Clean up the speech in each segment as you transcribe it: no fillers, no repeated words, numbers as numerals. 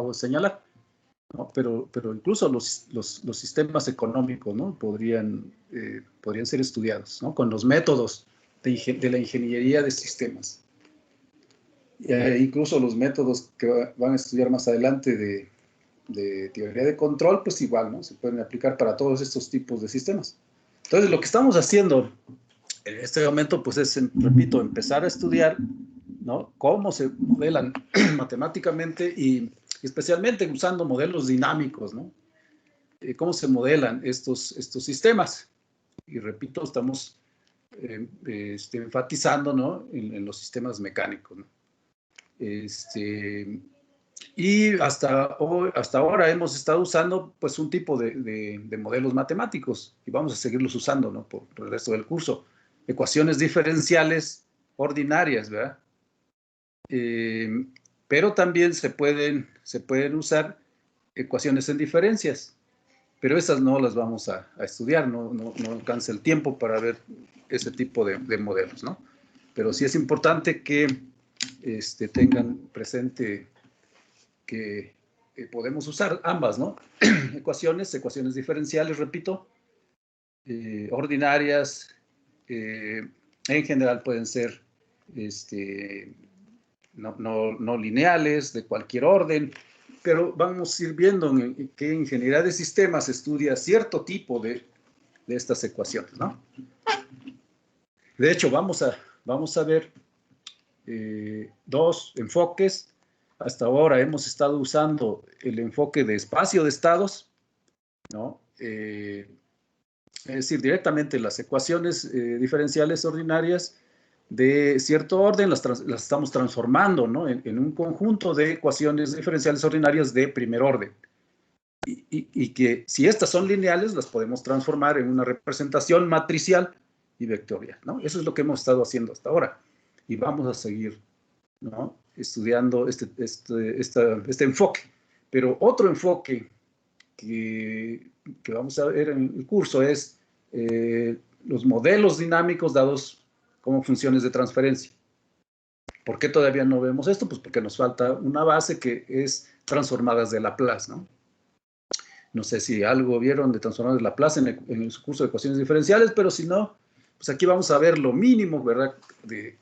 de señalar, ¿no? Pero incluso los sistemas económicos, ¿no? podrían ser estudiados, ¿no? Con los métodos de la ingeniería de sistemas. Incluso los métodos que van a estudiar más adelante de teoría de control, pues igual, ¿no? Se pueden aplicar para todos estos tipos de sistemas. Entonces, lo que estamos haciendo en este momento, pues es, repito, empezar a estudiar, ¿no? Cómo se modelan matemáticamente y especialmente usando modelos dinámicos, ¿no? Cómo se modelan estos sistemas. Y repito, estamos enfatizando, ¿no? En los sistemas mecánicos, ¿no? Y hasta ahora hemos estado usando pues un tipo de modelos matemáticos y vamos a seguirlos usando, ¿no? Por el resto del curso. Ecuaciones diferenciales ordinarias, ¿verdad? Pero también se pueden usar ecuaciones en diferencias, pero esas no las vamos a estudiar, no alcanza el tiempo para ver ese tipo de modelos, ¿no? Pero sí es importante que tengan presente que podemos usar ambas, ¿no? Ecuaciones diferenciales, repito, ordinarias, en general pueden ser no lineales, de cualquier orden, pero vamos a ir viendo que ingeniería de sistemas estudia cierto tipo de estas ecuaciones, ¿no? De hecho, vamos a ver dos enfoques. Hasta ahora hemos estado usando el enfoque de espacio de estados, ¿no? Es decir, directamente las ecuaciones diferenciales ordinarias de cierto orden las estamos transformando, ¿no? en un conjunto de ecuaciones diferenciales ordinarias de primer orden. Y que si estas son lineales, las podemos transformar en una representación matricial y vectorial, ¿no? Eso es lo que hemos estado haciendo hasta ahora. Y vamos a seguir, ¿no? Estudiando este enfoque. Pero otro enfoque que vamos a ver en el curso es los modelos dinámicos dados como funciones de transferencia. ¿Por qué todavía no vemos esto? Pues porque nos falta una base que es transformadas de Laplace, ¿no? No sé si algo vieron de transformadas de Laplace en el curso de ecuaciones diferenciales, pero si no, pues aquí vamos a ver lo mínimo, ¿verdad? De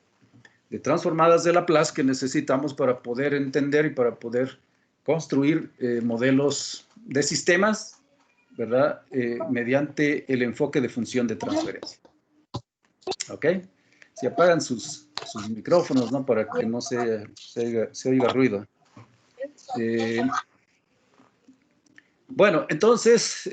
transformadas de Laplace que necesitamos para poder entender y para poder construir modelos de sistemas, ¿verdad? Mediante el enfoque de función de transferencia. ¿Ok? Si apagan sus micrófonos, ¿no? Para que no se oiga ruido. Bueno, entonces,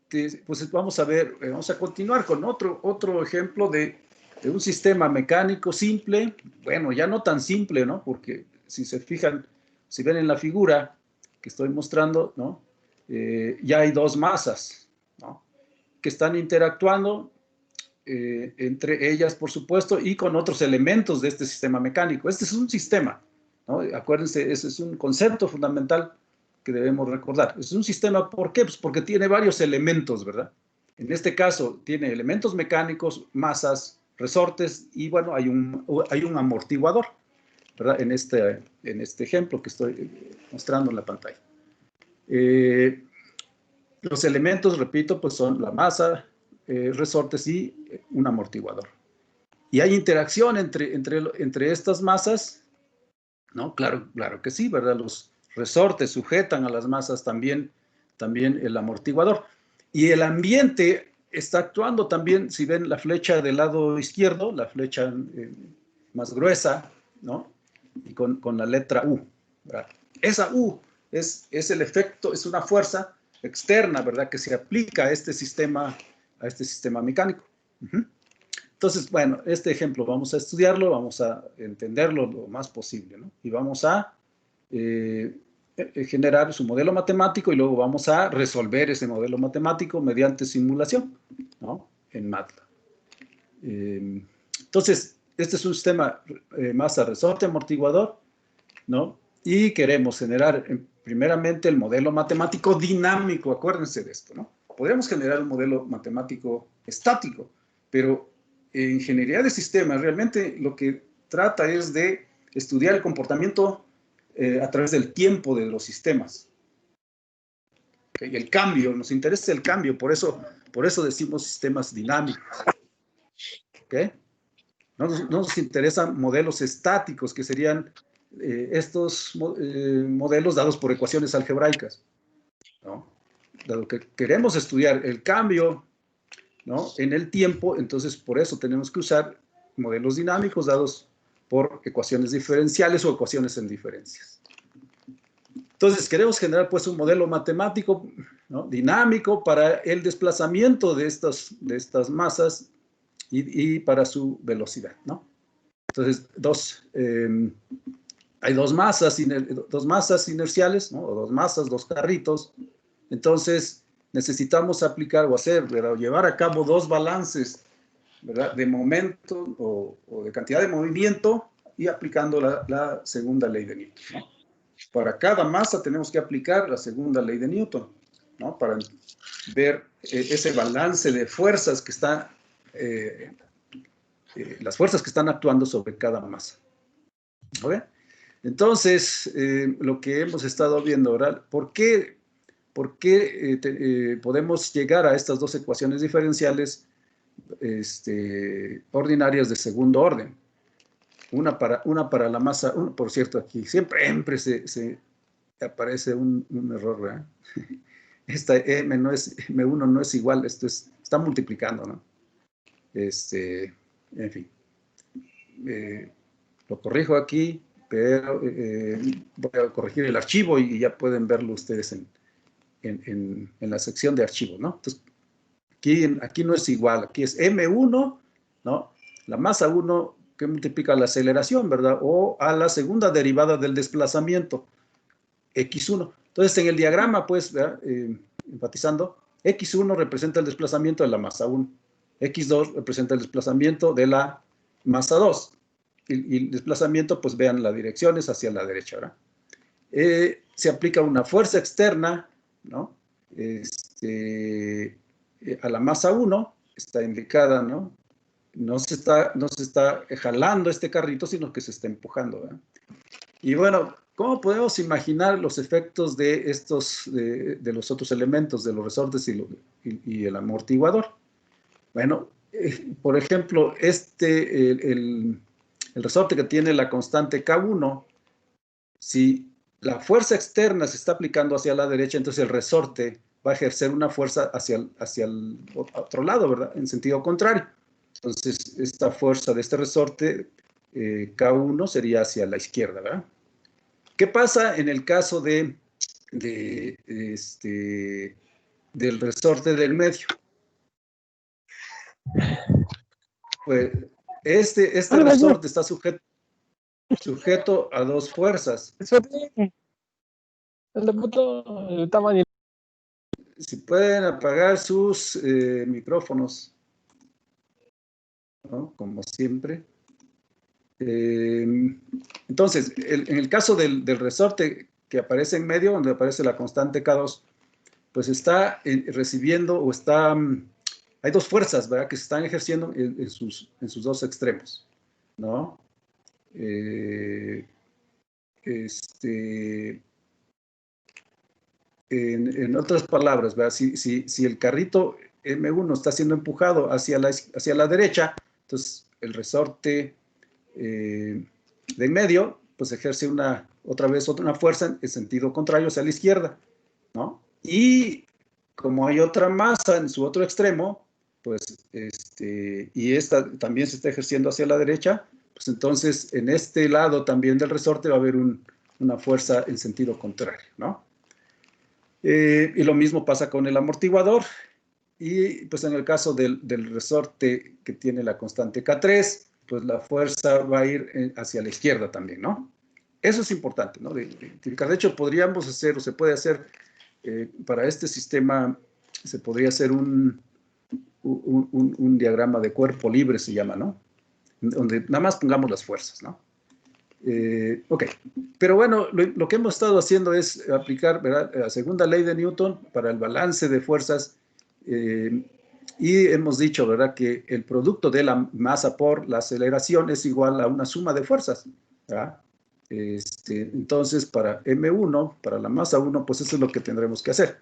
pues vamos a ver, vamos a continuar con otro ejemplo de un sistema mecánico simple. Bueno, ya no tan simple, ¿no? Porque si se fijan, si ven en la figura que estoy mostrando, ¿no? Ya hay dos masas, ¿no? Que están interactuando entre ellas, por supuesto, y con otros elementos de este sistema mecánico. Este es un sistema, ¿no? Acuérdense, ese es un concepto fundamental que debemos recordar. Es un sistema, ¿por qué? Pues porque tiene varios elementos, ¿verdad? En este caso, tiene elementos mecánicos, masas, resortes, y bueno, hay un amortiguador, ¿verdad? En este ejemplo que estoy mostrando en la pantalla. Los elementos, repito, pues son la masa, resortes y un amortiguador. Y hay interacción entre estas masas, ¿no? Claro que sí, ¿verdad? Los resortes sujetan a las masas también el amortiguador. Y el ambiente está actuando también, si ven la flecha del lado izquierdo, la flecha más gruesa, ¿no? Y con la letra U, ¿verdad? Esa U es el efecto, es una fuerza externa, ¿verdad? Que se aplica a este sistema mecánico. Entonces, bueno, este ejemplo vamos a estudiarlo, vamos a entenderlo lo más posible, ¿no? Y vamos a generar su modelo matemático y luego vamos a resolver ese modelo matemático mediante simulación, ¿no? En MATLAB. Entonces, este es un sistema masa, resorte, amortiguador, ¿no? Y queremos generar primeramente el modelo matemático dinámico, acuérdense de esto, ¿no? Podríamos generar un modelo matemático estático, pero en ingeniería de sistemas realmente lo que trata es de estudiar el comportamiento a través del tiempo de los sistemas. ¿Okay? El cambio, nos interesa el cambio, por eso decimos sistemas dinámicos. ¿Okay? No nos interesan modelos estáticos, que serían estos modelos dados por ecuaciones algebraicas, ¿no? Dado que queremos estudiar el cambio, ¿no?, en el tiempo, entonces por eso tenemos que usar modelos dinámicos dados por ecuaciones diferenciales o ecuaciones en diferencias. Entonces queremos generar pues un modelo matemático, ¿no?, dinámico para el desplazamiento de estas masas y para su velocidad, ¿no? Entonces, hay dos masas inerciales, ¿no?, o dos masas, dos carritos. Entonces, necesitamos aplicar o hacer, ¿verdad?, o llevar a cabo dos balances, ¿verdad?, de momento o de cantidad de movimiento, y aplicando la segunda ley de Newton, ¿no? Para cada masa tenemos que aplicar la segunda ley de Newton, ¿no?, para ver ese balance de fuerzas que está, las fuerzas que están actuando sobre cada masa. ¿Okay? Entonces, lo que hemos estado viendo, ¿verdad? ¿Por qué podemos llegar a estas dos ecuaciones diferenciales ordinarias de segundo orden? Una para la masa, por cierto, aquí siempre se aparece un error, ¿verdad? Esta M1 no es igual, está multiplicando, ¿no? En fin. Lo corrijo aquí, pero voy a corregir el archivo y ya pueden verlo ustedes en la sección de archivos, ¿no? Entonces, aquí no es igual, aquí es M1, ¿no? La masa 1 que multiplica la aceleración, ¿verdad? O a la segunda derivada del desplazamiento, X1. Entonces, en el diagrama, pues, enfatizando, X1 representa el desplazamiento de la masa 1, X2 representa el desplazamiento de la masa 2. Y el desplazamiento, pues vean las direcciones hacia la derecha, ¿verdad? Se aplica una fuerza externa, ¿no? A la masa 1, está indicada, ¿no? No se está jalando este carrito, sino que se está empujando, ¿verdad? Y bueno, ¿cómo podemos imaginar los efectos de los otros elementos, de los resortes y el amortiguador? Bueno, por ejemplo, el resorte que tiene la constante K1, si la fuerza externa se está aplicando hacia la derecha, entonces el resorte va a ejercer una fuerza hacia el otro lado, ¿verdad? En sentido contrario. Entonces, esta fuerza de este resorte, K1, sería hacia la izquierda, ¿verdad? ¿Qué pasa en el caso del resorte del medio? Pues este resorte está sujeto a dos fuerzas. El tamaño. Si pueden apagar sus micrófonos, ¿no?, como siempre. Entonces, en el caso del resorte que aparece en medio, donde aparece la constante K2, pues está recibiendo o está... hay dos fuerzas, ¿verdad?, que se están ejerciendo en sus dos extremos, ¿no? En otras palabras, ¿verdad?, si el carrito M1 está siendo empujado hacia la derecha, entonces el resorte de en medio, pues ejerce otra vez una fuerza en sentido contrario hacia la izquierda, ¿no? Y como hay otra masa en su otro extremo, pues, y esta también se está ejerciendo hacia la derecha, pues entonces en este lado también del resorte va a haber una fuerza en sentido contrario, ¿no? Y lo mismo pasa con el amortiguador. Y pues en el caso del resorte que tiene la constante K3, pues la fuerza va a ir hacia la izquierda también, ¿no? Eso es importante, ¿no?, de identificar. De hecho, podríamos hacer, o se puede hacer, para este sistema, se podría hacer un diagrama de cuerpo libre, se llama, ¿no? Donde nada más pongamos las fuerzas, ¿no? Ok, pero bueno, lo que hemos estado haciendo es aplicar, ¿verdad?, la segunda ley de Newton para el balance de fuerzas, y hemos dicho, ¿verdad?, que el producto de la masa por la aceleración es igual a una suma de fuerzas, ¿verdad? Entonces, para M1, para la masa 1, pues eso es lo que tendremos que hacer,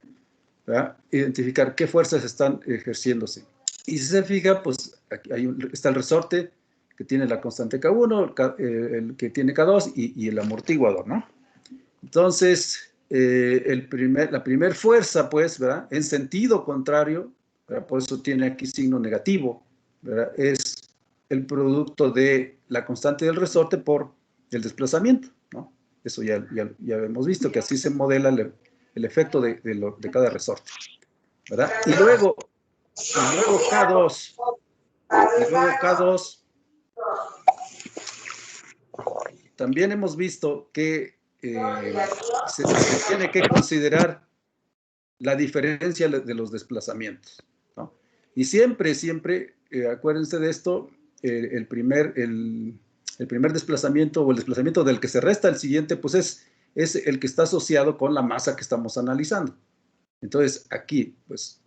¿verdad? Identificar qué fuerzas están ejerciéndose. Y si se fija, pues aquí está el resorte que tiene la constante K1, el que tiene K2 y el amortiguador, ¿no? Entonces, la primera fuerza, pues, ¿verdad? En sentido contrario, ¿verdad? Por eso tiene aquí signo negativo, ¿verdad? Es el producto de la constante del resorte por el desplazamiento, ¿no? Eso ya hemos visto que así se modela el efecto de cada resorte, ¿verdad? Y luego K2, también hemos visto que se tiene que considerar la diferencia de los desplazamientos, ¿no? Y siempre, acuérdense de esto, el primer desplazamiento o el desplazamiento del que se resta el siguiente, pues es el que está asociado con la masa que estamos analizando. Entonces, aquí, pues,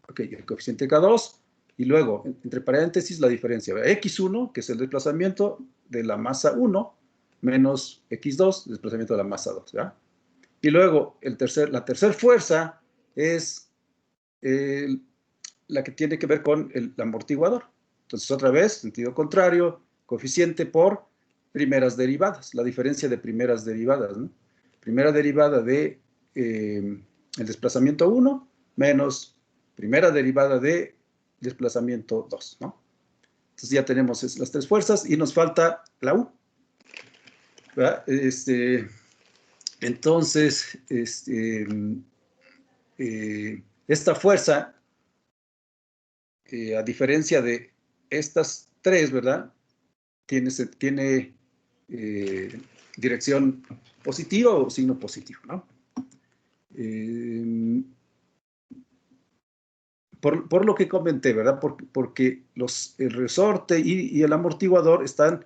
ok, el coeficiente K2 y luego, entre paréntesis, la diferencia. X1, que es el desplazamiento de la masa 1, menos X2, desplazamiento de la masa 2, ¿verdad? Y luego, la tercera fuerza es la que tiene que ver con el amortiguador. Entonces, otra vez, sentido contrario, coeficiente por primeras derivadas, la diferencia de primeras derivadas, ¿no? Primera derivada de el desplazamiento 1 menos primera derivada de desplazamiento 2, ¿no? Entonces ya tenemos las tres fuerzas y nos falta la U, ¿verdad? Entonces, esta fuerza, a diferencia de estas tres, ¿verdad? Tiene dirección positiva o signo positivo, ¿no? Por lo que comenté, ¿verdad? Porque el resorte y el amortiguador están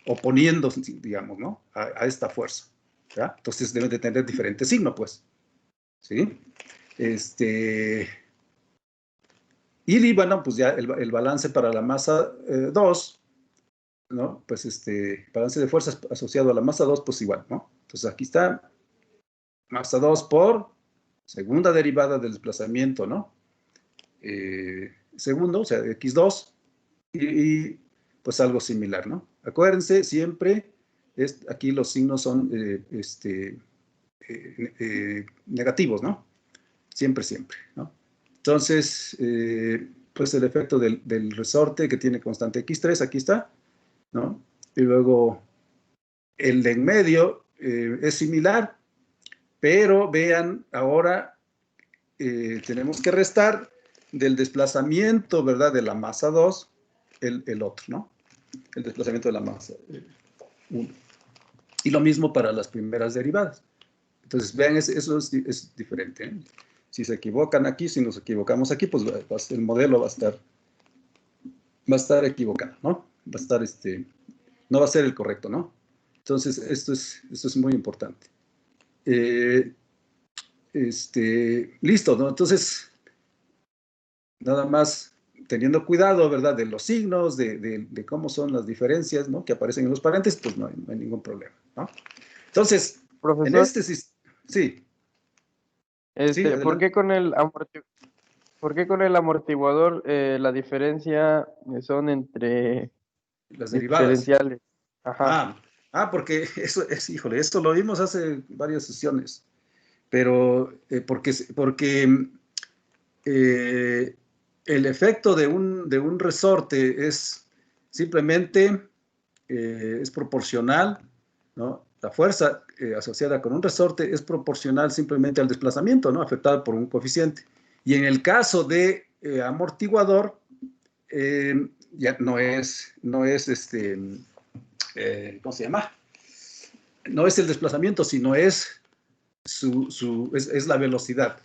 oponiendo, digamos, ¿no? A esta fuerza, ¿verdad? Entonces deben de tener diferente signo, pues, ¿sí? Y bueno, pues ya el balance para la masa 2, ¿no? Pues balance de fuerzas asociado a la masa 2, pues igual, ¿no? Entonces aquí está masa 2 por segunda derivada del desplazamiento, ¿no? Segundo, o sea, x2, y pues algo similar, ¿no? Acuérdense, siempre, aquí los signos son negativos, ¿no? Siempre, ¿no? Entonces, pues el efecto del resorte que tiene constante x3, aquí está, ¿no? Y luego el de en medio es similar, pero vean, ahora tenemos que restar del desplazamiento, ¿verdad? De la masa 2, el otro, ¿no? El desplazamiento de la masa 1. Y lo mismo para las primeras derivadas. Entonces, vean, eso es diferente, ¿eh? Si se equivocan aquí, si nos equivocamos aquí, pues el modelo va a estar equivocado, ¿no? Va a estar, no va a ser el correcto, ¿no? Entonces, esto es muy importante. Listo, ¿no? Entonces, nada más teniendo cuidado, ¿verdad? De los signos, de cómo son las diferencias, ¿no? Que aparecen en los paréntesis, pues no hay ningún problema, ¿no? Entonces, en Profesor, sí, ¿por adelante. qué con por qué con el amortiguador la diferencia son entre Las derivadas. diferenciales? Ajá. Porque híjole, esto lo vimos hace varias sesiones, pero porque eh, el efecto de un resorte es simplemente es proporcional, ¿no? La fuerza asociada con un resorte es proporcional simplemente al desplazamiento, ¿no? Afectado por un coeficiente. Y en el caso de amortiguador, ya no es ¿cómo se llama? No es el desplazamiento, sino es la velocidad.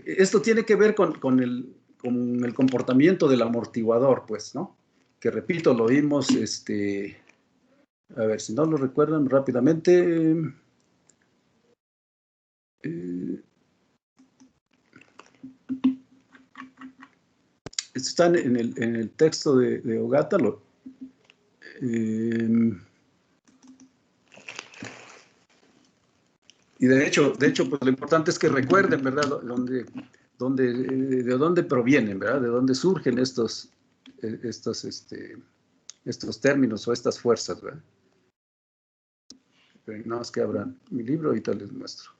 Esto tiene que ver con el comportamiento del amortiguador, pues, ¿no? Que repito, lo vimos, a ver, si no lo recuerdan rápidamente, están en el texto de Ogata, Y de hecho, pues lo importante es que recuerden, ¿verdad? De dónde provienen, ¿verdad? De dónde surgen estos términos o estas fuerzas, ¿verdad? Pero nada más que abran mi libro, ahorita les muestro.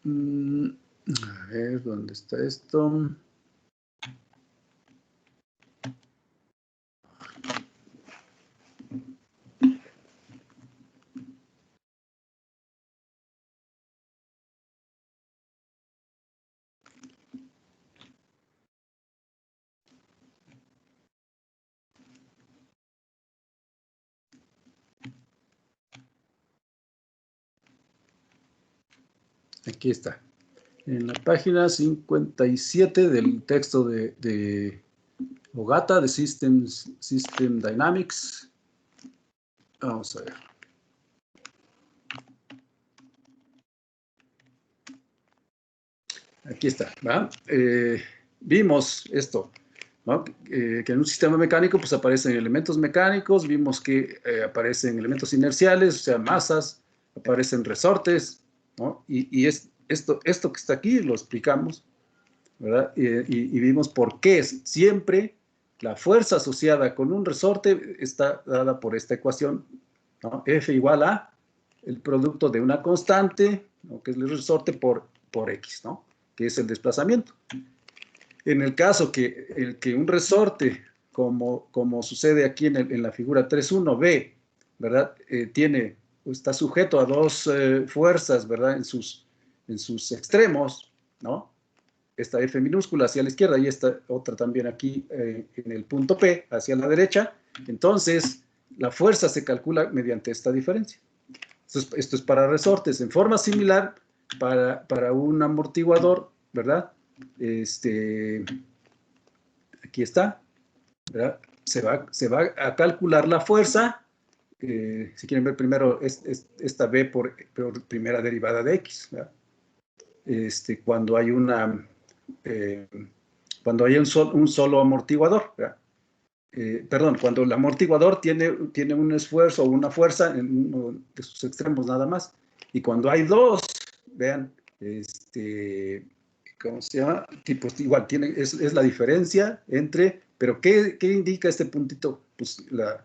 A ver, ¿dónde está esto? Aquí está. En la página 57 del texto de Ogata, de System Dynamics. Vamos a ver. Aquí está, ¿verdad? Vimos esto, ¿no? Que en un sistema mecánico pues aparecen elementos mecánicos, vimos que aparecen elementos inerciales, o sea, masas, aparecen resortes, ¿no? Y esto que está aquí lo explicamos, ¿verdad? Y vimos por qué siempre la fuerza asociada con un resorte está dada por esta ecuación, ¿no? F igual a el producto de una constante, ¿no? Que es el resorte por X, ¿no? Que es el desplazamiento. En el caso que un resorte, como sucede aquí en la figura 3.1b, ¿verdad? Está sujeto a dos fuerzas, ¿verdad? En sus extremos, ¿no? Esta F minúscula hacia la izquierda y esta otra también aquí en el punto P hacia la derecha. Entonces, la fuerza se calcula mediante esta diferencia. Esto es para resortes. En forma similar, para un amortiguador, ¿verdad? Aquí está, ¿verdad? Se va a calcular la fuerza. Si quieren ver primero esta B por primera derivada de X, ¿verdad? Cuando hay cuando hay un solo amortiguador, ¿verdad? Perdón, cuando el amortiguador tiene un esfuerzo o una fuerza en uno de sus extremos nada más. Y cuando hay dos, vean, ¿cómo se llama? Pues igual, es la diferencia entre, pero ¿qué indica este puntito? Pues la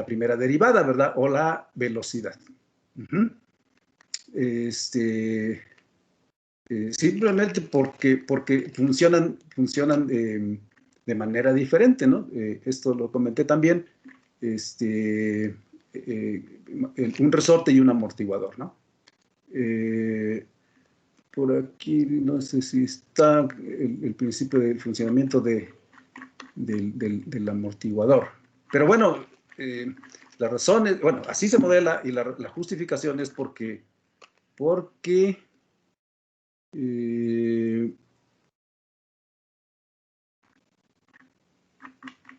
primera derivada, ¿verdad? O la velocidad. Uh-huh. Simplemente porque funcionan de manera diferente, ¿no? Esto lo comenté también, un resorte y un amortiguador, ¿no? Por aquí no sé si está el principio del funcionamiento del amortiguador. Pero bueno, la razón es, bueno, así se modela y la justificación es porque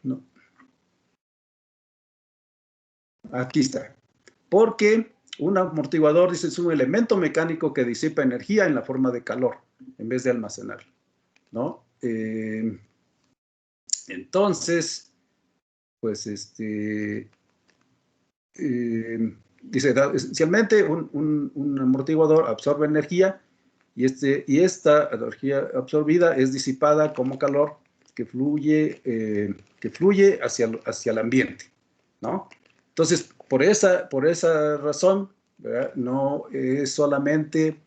no, aquí está. Porque un amortiguador, dice, es un elemento mecánico que disipa energía en la forma de calor en vez de almacenarlo, ¿no? Entonces, pues dice, esencialmente un amortiguador absorbe energía y esta energía absorbida es disipada como calor que fluye hacia el ambiente, ¿no? Entonces, por esa razón, ¿verdad? No es solamente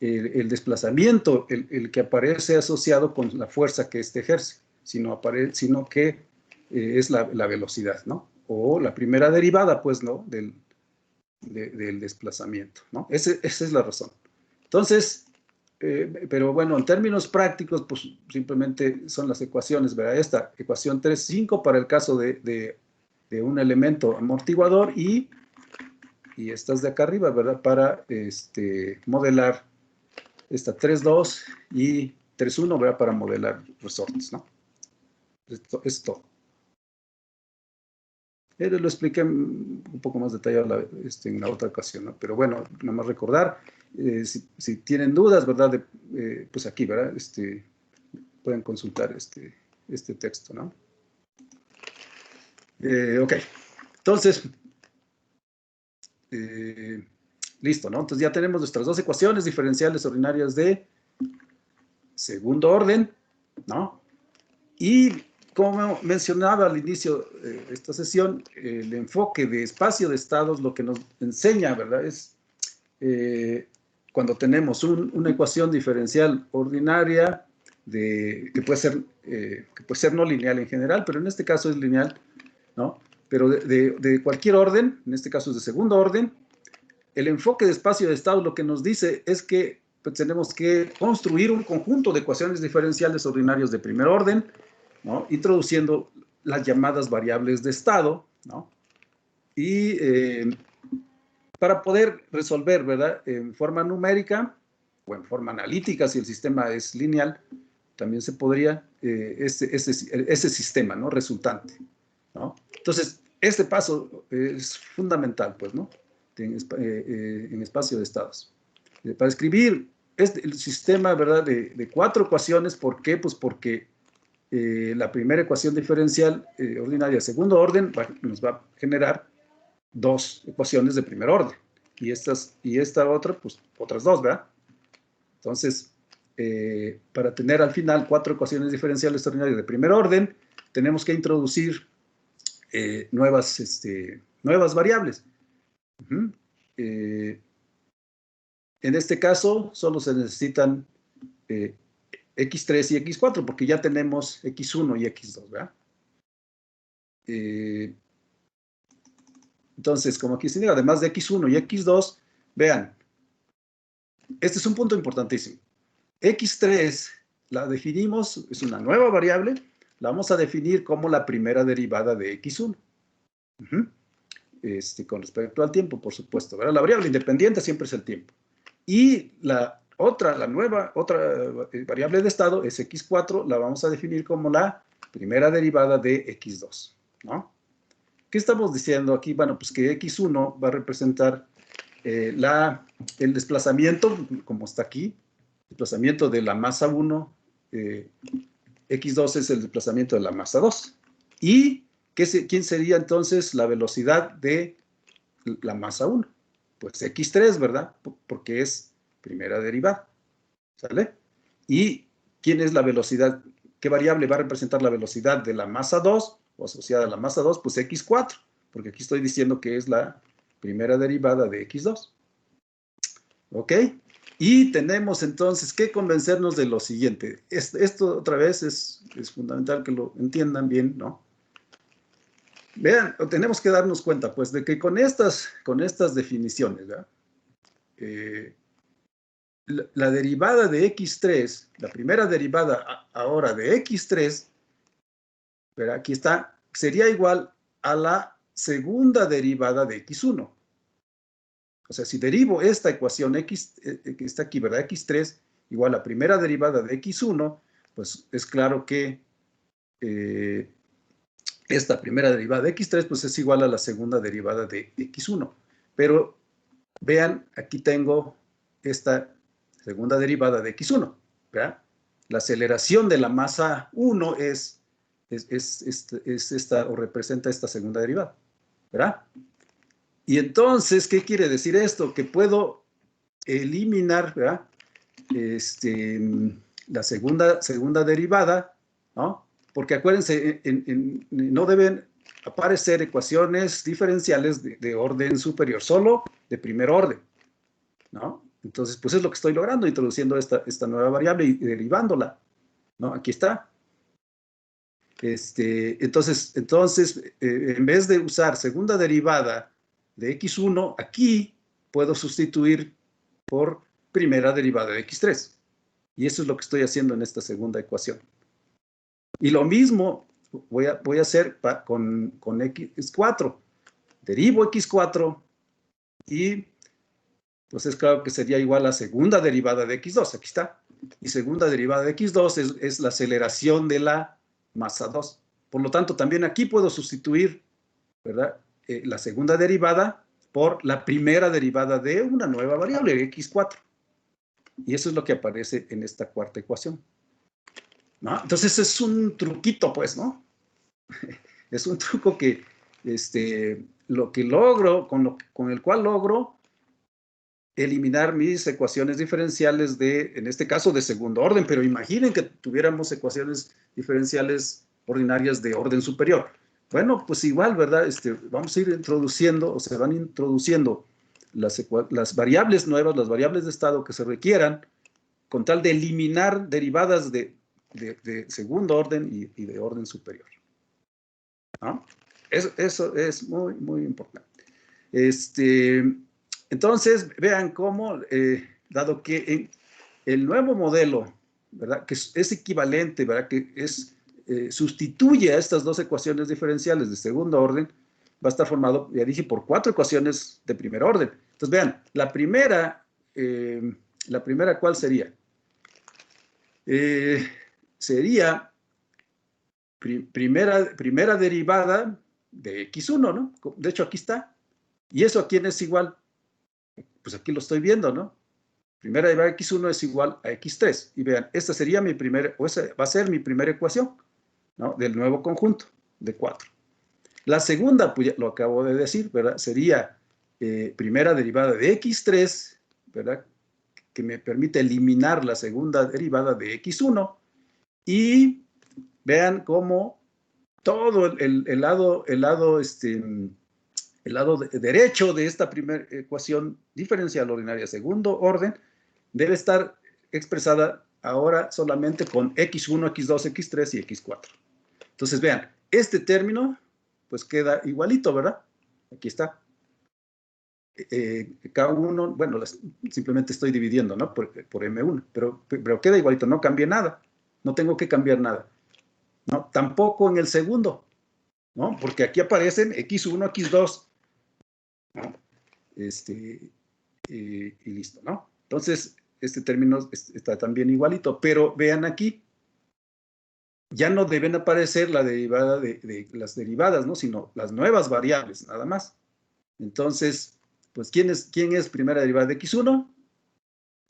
el desplazamiento el que aparece asociado con la fuerza que éste ejerce, sino que es la velocidad, ¿no? O la primera derivada, pues, ¿no? Del desplazamiento, ¿no? Esa es la razón. Entonces, pero bueno, en términos prácticos, pues simplemente son las ecuaciones, ¿verdad? Esta ecuación 3.5 para el caso de un elemento amortiguador y estas de acá arriba, ¿verdad? Para modelar esta 3.2 y 3.1, ¿verdad? Para modelar resortes, ¿no? Esto es todo. Lo expliqué un poco más detallado en la otra ocasión, ¿no? Pero bueno, nada más recordar, si tienen dudas, ¿verdad? Pues aquí, ¿verdad? Pueden consultar este texto, ¿no? Ok, entonces, listo, ¿no? Entonces ya tenemos nuestras dos ecuaciones diferenciales ordinarias de segundo orden, ¿no? Y como mencionaba al inicio de esta sesión, el enfoque de espacio de estados lo que nos enseña, ¿verdad? Es cuando tenemos una ecuación diferencial ordinaria que puede ser no lineal en general, pero en este caso es lineal, ¿no? Pero de cualquier orden, en este caso es de segundo orden, el enfoque de espacio de estado lo que nos dice es que pues, tenemos que construir un conjunto de ecuaciones diferenciales ordinarias de primer orden, ¿no? Introduciendo las llamadas variables de estado, ¿no? Y para poder resolver, ¿verdad? En forma numérica o en forma analítica, si el sistema es lineal, también se podría ese sistema, ¿no? Resultante, ¿no? Entonces, este paso es fundamental, pues, ¿no? En espacio de estados. Para escribir el sistema, ¿verdad? De cuatro ecuaciones, ¿por qué? Pues porque la primera ecuación diferencial ordinaria de segundo orden nos va a generar dos ecuaciones de primer orden. Y esta otra, pues otras dos, ¿verdad? Entonces, para tener al final cuatro ecuaciones diferenciales ordinarias de primer orden, tenemos que introducir nuevas variables. En este caso, solo se necesitan x3 y x4, porque ya tenemos x1 y x2, ¿verdad? Entonces, como aquí se dice, además de x1 y x2, vean, este es un punto importantísimo. x3 la definimos, es una nueva variable, la vamos a definir como la primera derivada de x1. Con respecto al tiempo, por supuesto, ¿verdad? La variable independiente siempre es el tiempo. Y la nueva variable de estado es x4, la vamos a definir como la primera derivada de x2, ¿no? ¿Qué estamos diciendo aquí? Bueno, pues que x1 va a representar el desplazamiento, como está aquí, desplazamiento de la masa 1, x2 es el desplazamiento de la masa 2. ¿Y quién sería entonces la velocidad de la masa 1? Pues x3, ¿verdad? Porque es primera derivada, ¿sale? ¿Y quién es la velocidad? ¿Qué variable va a representar la velocidad de la masa 2 o asociada a la masa 2? Pues x4, porque aquí estoy diciendo que es la primera derivada de x2. ¿Ok? Y tenemos entonces que convencernos de lo siguiente. Esto otra vez es fundamental que lo entiendan bien, ¿no? Vean, tenemos que darnos cuenta, pues, de que con estas definiciones, ¿verdad? La derivada de x3, la primera derivada ahora de x3, ¿verdad? Aquí está, sería igual a la segunda derivada de x1. O sea, si derivo esta ecuación x, que está aquí, ¿verdad? x3 igual a primera derivada de x1, pues es claro que esta primera derivada de x3 pues es igual a la segunda derivada de x1. Pero vean, aquí tengo esta segunda derivada de x1, ¿verdad? La aceleración de la masa 1 es esta, o representa esta segunda derivada, ¿verdad? Y entonces, ¿qué quiere decir esto? Que puedo eliminar, ¿verdad? La segunda derivada, ¿no? Porque acuérdense, no deben aparecer ecuaciones diferenciales de orden superior, solo de primer orden, ¿no? Entonces, pues es lo que estoy logrando, introduciendo esta nueva variable y derivándola, ¿no? Aquí está. Entonces en vez de usar segunda derivada de x1, aquí puedo sustituir por primera derivada de x3. Y eso es lo que estoy haciendo en esta segunda ecuación. Y lo mismo voy a hacer con x4. Derivo x4 y pues es claro que sería igual a segunda derivada de x2. Aquí está. Y segunda derivada de x2 es la aceleración de la masa 2. Por lo tanto, también aquí puedo sustituir ¿verdad? La segunda derivada por la primera derivada de una nueva variable, x4. Y eso es lo que aparece en esta cuarta ecuación, ¿no? Entonces es un truquito, pues, ¿no? Es un truco que, lo que logro, con el cual logro eliminar mis ecuaciones diferenciales en este caso, de segundo orden, pero imaginen que tuviéramos ecuaciones diferenciales ordinarias de orden superior. Bueno, pues igual, ¿verdad? Vamos a ir introduciendo, o se van introduciendo las variables nuevas, las variables de estado que se requieran, con tal de eliminar derivadas de segundo orden y de orden superior, ¿no? Eso es muy, muy importante. Entonces, vean cómo, dado que el nuevo modelo, ¿verdad? Que es equivalente, ¿verdad? Que sustituye a estas dos ecuaciones diferenciales de segundo orden, va a estar formado, ya dije, por 4 ecuaciones de primer orden. Entonces, vean, la primera, ¿cuál sería? Sería primera derivada de x1, ¿no? De hecho, aquí está. ¿Y eso a quién es igual? Pues aquí lo estoy viendo, ¿no? Primera derivada de x1 es igual a x3. Y vean, esta sería mi primera, o esa va a ser mi primera ecuación, ¿no? Del nuevo conjunto de 4. La segunda, pues ya lo acabo de decir, ¿verdad? Sería primera derivada de x3, ¿verdad? Que me permite eliminar la segunda derivada de x1. Y vean cómo todo el lado derecho de esta primera ecuación diferencial ordinaria segundo orden debe estar expresada ahora solamente con x1, x2, x3 y x4. Entonces, vean, este término pues queda igualito, ¿verdad? Aquí está. K1, bueno, simplemente estoy dividiendo, ¿no? Por M1, pero queda igualito, no cambia nada. No tengo que cambiar nada, ¿no? Tampoco en el segundo, ¿no? Porque aquí aparecen x1, x2, ¿no? Y listo, ¿no? Entonces, este término está también igualito, pero vean aquí, ya no deben aparecer la derivada de las derivadas, ¿no? Sino las nuevas variables, nada más. Entonces, pues, ¿quién es primera derivada de x1?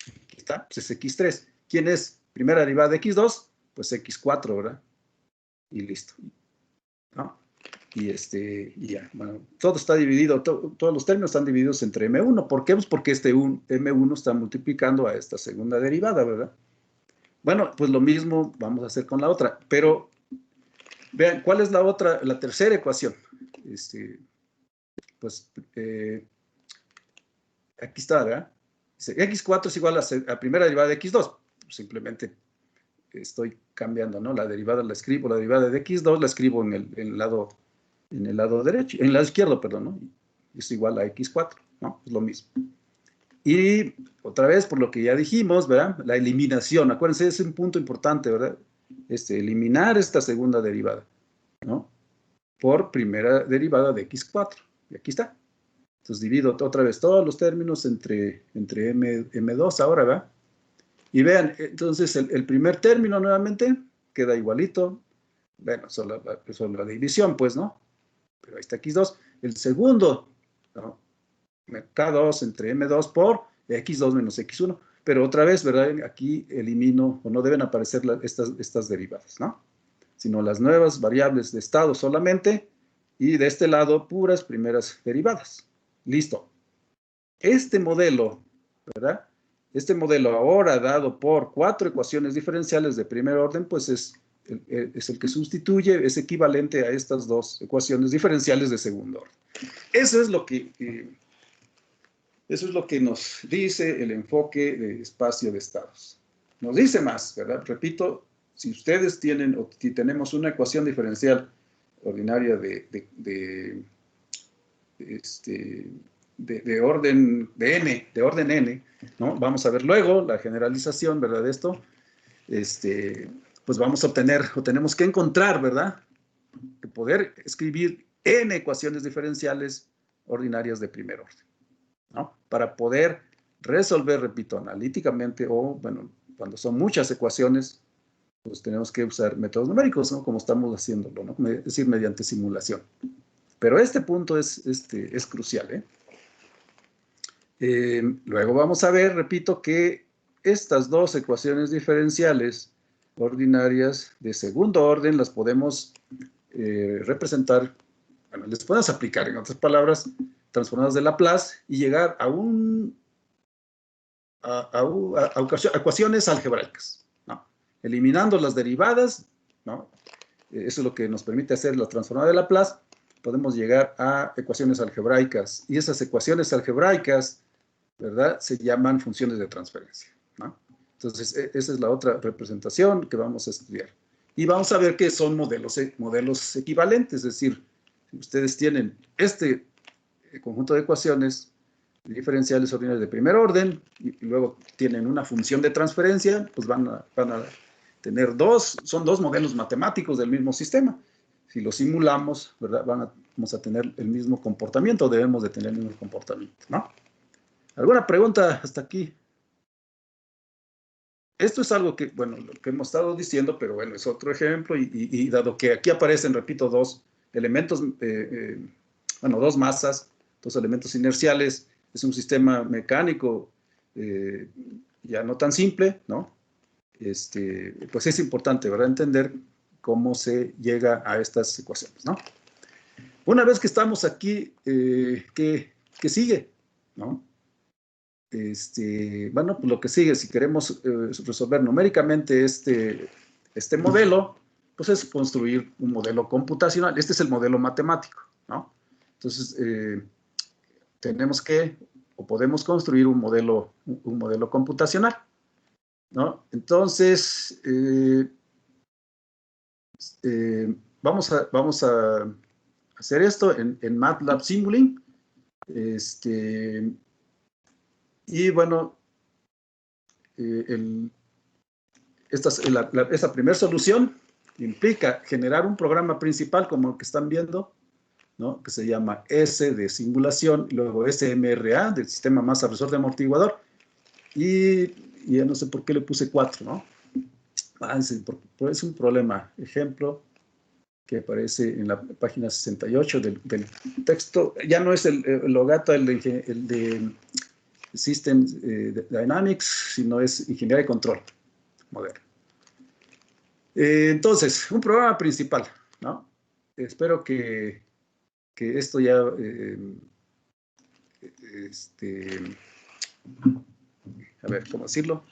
Aquí está, pues es x3. ¿Quién es primera derivada de x2? Pues x4, ¿verdad? Y listo, ¿no? Y ya, bueno, todo está dividido, todos los términos están divididos entre M1. ¿Por qué? Pues porque M1 está multiplicando a esta segunda derivada, ¿verdad? Bueno, pues lo mismo vamos a hacer con la otra, pero vean, ¿cuál es la tercera ecuación? Pues aquí está, ¿verdad? Dice, x4 es igual a primera derivada de x2. Simplemente estoy cambiando, ¿no? La derivada la escribo, la derivada de x2 la escribo en el lado derecho, en el lado izquierdo, perdón, ¿no? Es igual a x4, ¿no? Es lo mismo. Y otra vez, por lo que ya dijimos, ¿verdad? La eliminación, acuérdense, es un punto importante, ¿verdad? Eliminar esta segunda derivada, ¿no? Por primera derivada de x4. Y aquí está. Entonces divido otra vez todos los términos entre M2 ahora, ¿verdad? Y vean, entonces el primer término nuevamente queda igualito. Bueno, solo la división, pues, ¿no? Pero ahí está x2. El segundo, ¿no? K2 entre M2 por x2 menos x1. Pero otra vez, ¿verdad? Aquí elimino, o no deben aparecer estas derivadas, ¿no? Sino las nuevas variables de estado solamente, y de este lado, puras primeras derivadas. Listo. Este modelo, ¿verdad? Este modelo ahora dado por 4 ecuaciones diferenciales de primer orden, pues es el que sustituye, es equivalente a estas 2 ecuaciones diferenciales de segundo orden. Eso es lo que nos dice el enfoque de espacio de estados. Nos dice más, ¿verdad? Repito, si ustedes tienen, o si tenemos una ecuación diferencial ordinaria de orden n, ¿no? Vamos a ver luego la generalización, ¿verdad? De esto, pues vamos a obtener, o tenemos que encontrar, ¿verdad? Que poder escribir n ecuaciones diferenciales ordinarias de primer orden, ¿no? Para poder resolver, repito, analíticamente, o, bueno, cuando son muchas ecuaciones, pues tenemos que usar métodos numéricos, ¿no? Como estamos haciéndolo, ¿no? Es decir, mediante simulación. Pero este punto es crucial, ¿eh? Luego vamos a ver, repito, que estas dos ecuaciones diferenciales ordinarias de segundo orden las podemos representar, bueno, les podemos aplicar, en otras palabras, transformadas de Laplace y llegar a ecuaciones algebraicas, ¿no? Eliminando las derivadas, ¿no? Eso es lo que nos permite hacer la transformada de Laplace. Podemos llegar a ecuaciones algebraicas y esas ecuaciones algebraicas, ¿verdad?, se llaman funciones de transferencia, ¿no? Entonces, esa es la otra representación que vamos a estudiar. Y vamos a ver qué son modelos equivalentes, es decir, si ustedes tienen este conjunto de ecuaciones diferenciales ordinarias de primer orden y luego tienen una función de transferencia, pues van a tener son dos modelos matemáticos del mismo sistema. Si lo simulamos, ¿verdad?, vamos a tener el mismo comportamiento, debemos de tener el mismo comportamiento, ¿no? ¿Alguna pregunta hasta aquí? Esto es algo que, bueno, lo que hemos estado diciendo, pero bueno, es otro ejemplo y dado que aquí aparecen, repito, dos elementos, bueno, dos masas, dos elementos inerciales, es un sistema mecánico ya no tan simple, ¿no? Pues es importante, ¿verdad?, entender cómo se llega a estas ecuaciones, ¿no? Una vez que estamos aquí, ¿qué sigue? ¿No? Bueno, pues lo que sigue, si queremos resolver numéricamente este modelo, pues es construir un modelo computacional. Este es el modelo matemático, ¿no? Entonces, tenemos que, o podemos construir un modelo computacional, ¿no? Entonces, vamos a hacer esto en MATLAB Simulink. Y bueno, esa primera solución implica generar un programa principal como el que están viendo, ¿no?, que se llama S de simulación, y luego SMRA, del sistema masa resorte amortiguador, y ya no sé por qué le puse 4, ¿no? Es un problema. Ejemplo que aparece en la página 68 del texto. Ya no es el Logata, el de System Dynamics, sino es Ingeniería de Control moderno. Entonces, un programa principal, ¿no? Espero que esto ya, a ver, ¿cómo decirlo?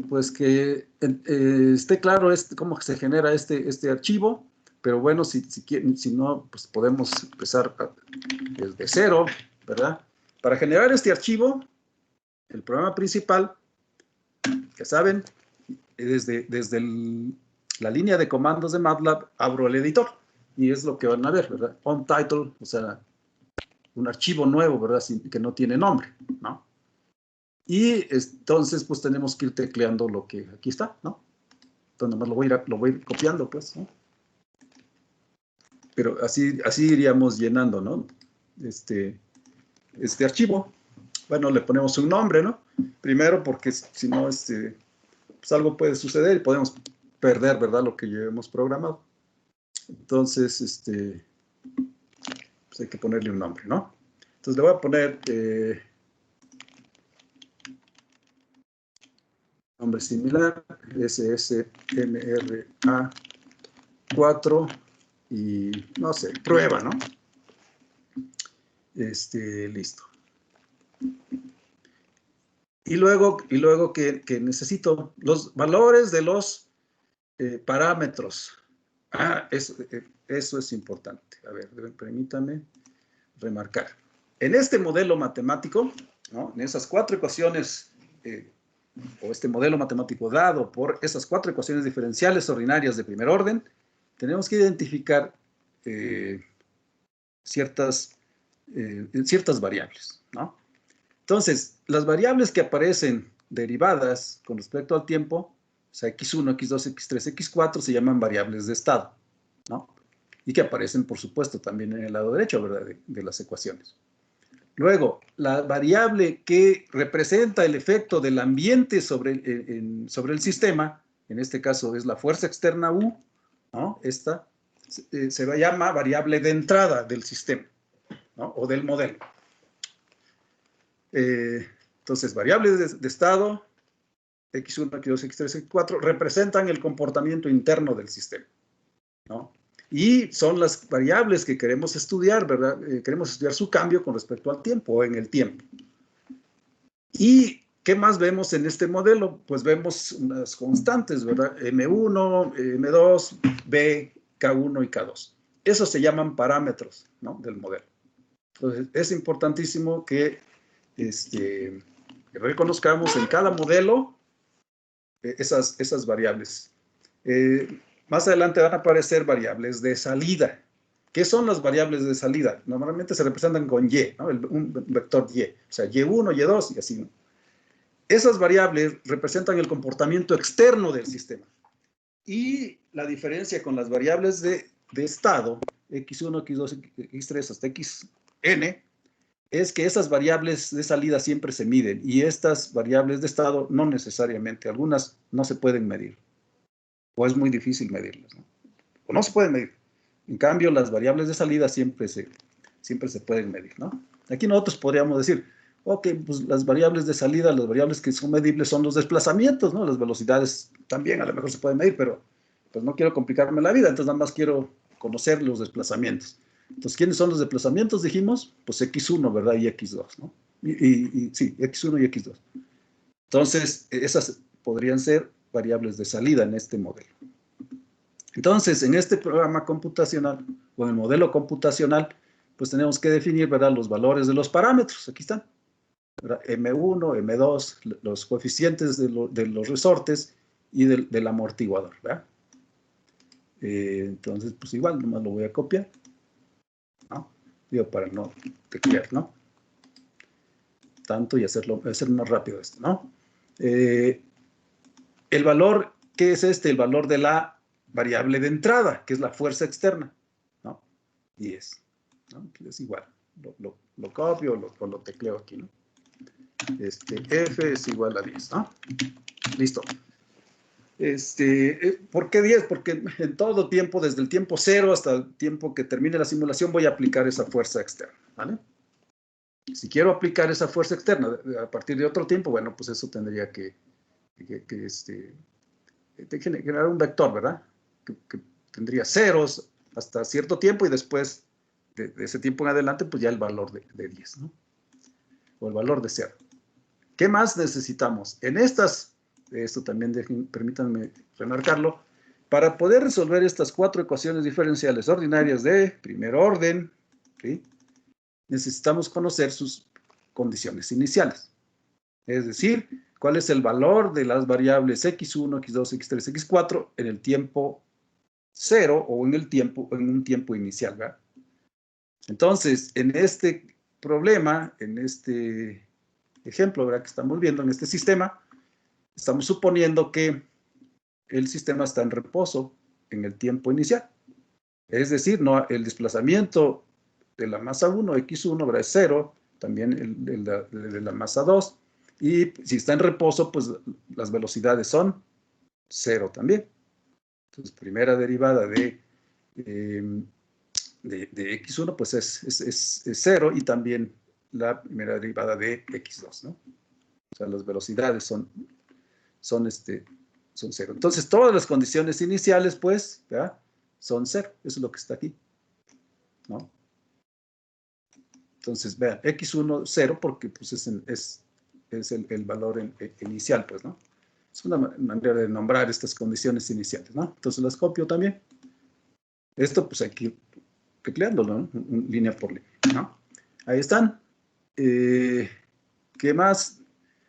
Pues que esté claro cómo se genera este archivo, pero bueno, si no, pues podemos empezar desde cero, ¿verdad? Para generar este archivo, el programa principal, ya saben, desde la línea de comandos de MATLAB abro el editor y es lo que van a ver, ¿verdad? OnTitle, o sea, un archivo nuevo, ¿verdad?, que no tiene nombre, ¿no? Y entonces, pues tenemos que ir tecleando lo que aquí está, ¿no? Entonces, nomás lo voy a ir copiando, pues, ¿no? Pero así iríamos llenando, ¿no? Este archivo. Bueno, le ponemos un nombre, ¿no? Primero, porque si no, pues algo puede suceder y podemos perder, ¿verdad?, lo que llevemos programado. Entonces, pues hay que ponerle un nombre, ¿no? Entonces le voy a poner nombre similar, SSMRA 4 y, no sé, prueba, ¿no? Listo. Y luego que necesito los valores de los parámetros. Eso es importante. A ver, permítanme remarcar. En este modelo matemático, ¿no?, en esas 4 ecuaciones, o este modelo matemático dado por esas 4 ecuaciones diferenciales ordinarias de primer orden, tenemos que identificar ciertas variables, ¿no? Entonces, las variables que aparecen derivadas con respecto al tiempo, o sea, x1, x2, x3, x4, se llaman variables de estado, ¿no? Y que aparecen, por supuesto, también en el lado derecho, ¿verdad?, de las ecuaciones. Luego, la variable que representa el efecto del ambiente sobre el sistema, en este caso es la fuerza externa U, ¿no?, esta, se llama variable de entrada del sistema, ¿no? O del modelo. Entonces, variables de estado, X1, X2, X3, X4, representan el comportamiento interno del sistema, ¿no? Y son las variables que queremos estudiar, ¿verdad? Queremos estudiar su cambio con respecto al tiempo o en el tiempo. ¿Y qué más vemos en este modelo? Pues vemos unas constantes, ¿verdad? M1, M2, B, K1 y K2. Esos se llaman parámetros, ¿no? Del modelo. Entonces, es importantísimo que reconozcamos en cada modelo esas variables. Más adelante van a aparecer variables de salida. ¿Qué son las variables de salida? Normalmente se representan con Y, ¿no? Un vector Y. O sea, Y1, Y2 y así, ¿no? Esas variables representan el comportamiento externo del sistema. Y la diferencia con las variables de estado, X1, X2, X3 hasta Xn, es que esas variables de salida siempre se miden y estas variables de estado no necesariamente, algunas no se pueden medir o es muy difícil medirlas, ¿no? O no se pueden medir. En cambio, las variables de salida siempre se pueden medir, ¿no? Aquí nosotros podríamos decir, ok, pues las variables de salida, las variables que son medibles son los desplazamientos, ¿no? Las velocidades también a lo mejor se pueden medir, pero pues no quiero complicarme la vida, entonces nada más quiero conocer los desplazamientos. Entonces, ¿quiénes son los desplazamientos? Dijimos, pues X1, ¿verdad? Y X2, ¿no? Sí, X1 y X2. Entonces, esas podrían ser variables de salida en este modelo. Entonces, en este programa computacional, o en el modelo computacional, pues tenemos que definir, ¿verdad? Los valores de los parámetros, aquí están, ¿verdad? M1, M2, los coeficientes de los resortes y del amortiguador, ¿verdad? Entonces, pues igual, nomás lo voy a copiar, ¿no? Digo, para no teclear, ¿no? Tanto y hacer más rápido esto, ¿no? El valor, ¿qué es este? El valor de la variable de entrada, que es la fuerza externa, ¿no? 10, ¿no? Es igual, lo copio o lo tecleo aquí, ¿no? F es igual a 10, ¿no? Listo. ¿Por qué 10? Porque en todo tiempo, desde el tiempo 0 hasta el tiempo que termine la simulación, voy a aplicar esa fuerza externa, ¿vale? Si quiero aplicar esa fuerza externa a partir de otro tiempo, bueno, pues eso tendría que generar un vector, ¿verdad? Que tendría ceros hasta cierto tiempo y después de ese tiempo en adelante, pues ya el valor de 10, ¿no? O el valor de 0. ¿Qué más necesitamos? En esto también permítanme remarcarlo, para poder resolver estas 4 ecuaciones diferenciales ordinarias de primer orden, ¿sí? Necesitamos conocer sus condiciones iniciales. Es decir, cuál es el valor de las variables X1, X2, X3, X4 en el tiempo 0 o en un tiempo inicial, ¿verdad? Entonces, en este problema, en este ejemplo, ¿verdad? Que estamos viendo en este sistema, estamos suponiendo que el sistema está en reposo en el tiempo inicial. Es decir, no, el desplazamiento de la masa 1, X1, ¿verdad? Es 0, también el de la masa 2, y si está en reposo, pues las velocidades son 0 también. Entonces, primera derivada de X1, pues es 0, y también la primera derivada de X2, ¿no? O sea, las velocidades son 0. Entonces, todas las condiciones iniciales, pues, ¿verdad? Son 0. Eso es lo que está aquí, ¿no? Entonces, vean, X1, 0, porque pues, es el valor inicial, pues, ¿no? Es una manera de nombrar estas condiciones iniciales, ¿no? Entonces, las copio también. Esto, pues, hay que ir tecleándolo, ¿no? Línea por línea, ¿no? Ahí están. ¿Qué más?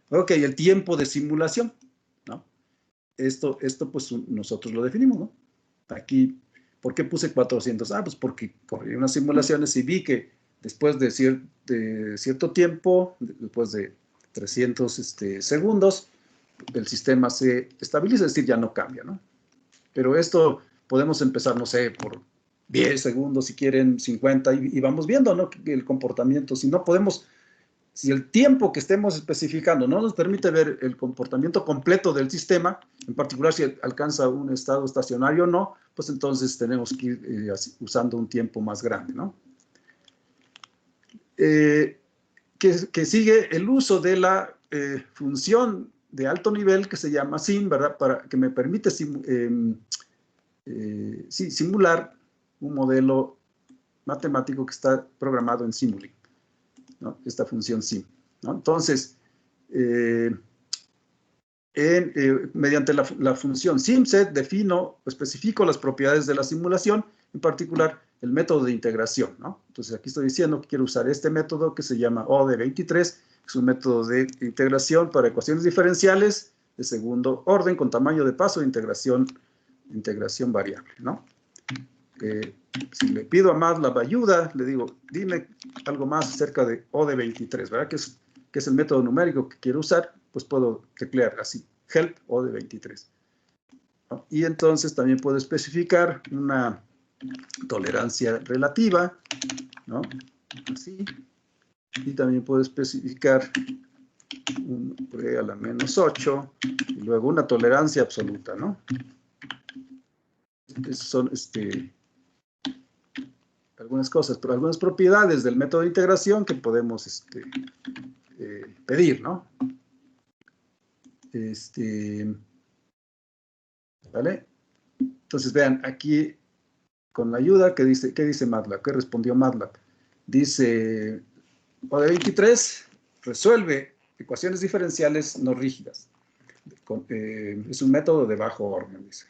Ok, el tiempo de simulación, ¿no? Esto pues, nosotros lo definimos, ¿no? Aquí, ¿por qué puse 400? Ah, pues porque corrí unas simulaciones y vi que después de cierto tiempo, después de 300 segundos, el sistema se estabiliza, es decir, ya no cambia, ¿no? Pero esto podemos empezar, no sé, por 10 segundos, si quieren, 50, y vamos viendo, ¿no? El comportamiento. Si Si el tiempo que estemos especificando no nos permite ver el comportamiento completo del sistema, en particular si alcanza un estado estacionario o no, pues entonces tenemos que ir usando un tiempo más grande, ¿no? Que sigue el uso de la función de alto nivel que se llama sim, ¿verdad? Que me permite simular un modelo matemático que está programado en Simulink, ¿no? Esta función sim, ¿no? Entonces, mediante la función simset defino, especifico las propiedades de la simulación, en particular el método de integración, ¿no? Entonces aquí estoy diciendo que quiero usar este método que se llama ODE23, es un método de integración para ecuaciones diferenciales de segundo orden con tamaño de paso de integración variable, ¿no? Si le pido a MATLAB ayuda, le digo, dime algo más acerca de ODE23, ¿verdad? Que es el método numérico que quiero usar, pues puedo teclear así, help ODE23, ¿no? Y entonces también puedo especificar una tolerancia relativa, ¿no? Así. Y también puedo especificar un pre a la -8 y luego una tolerancia absoluta, ¿no? Esos son algunas cosas, pero algunas propiedades del método de integración que podemos pedir, ¿no? ¿Vale? Entonces, vean, aquí con la ayuda, ¿qué dice MATLAB? ¿Qué respondió MATLAB? Dice, ODE23 resuelve ecuaciones diferenciales no rígidas. Es un método de bajo orden, dice.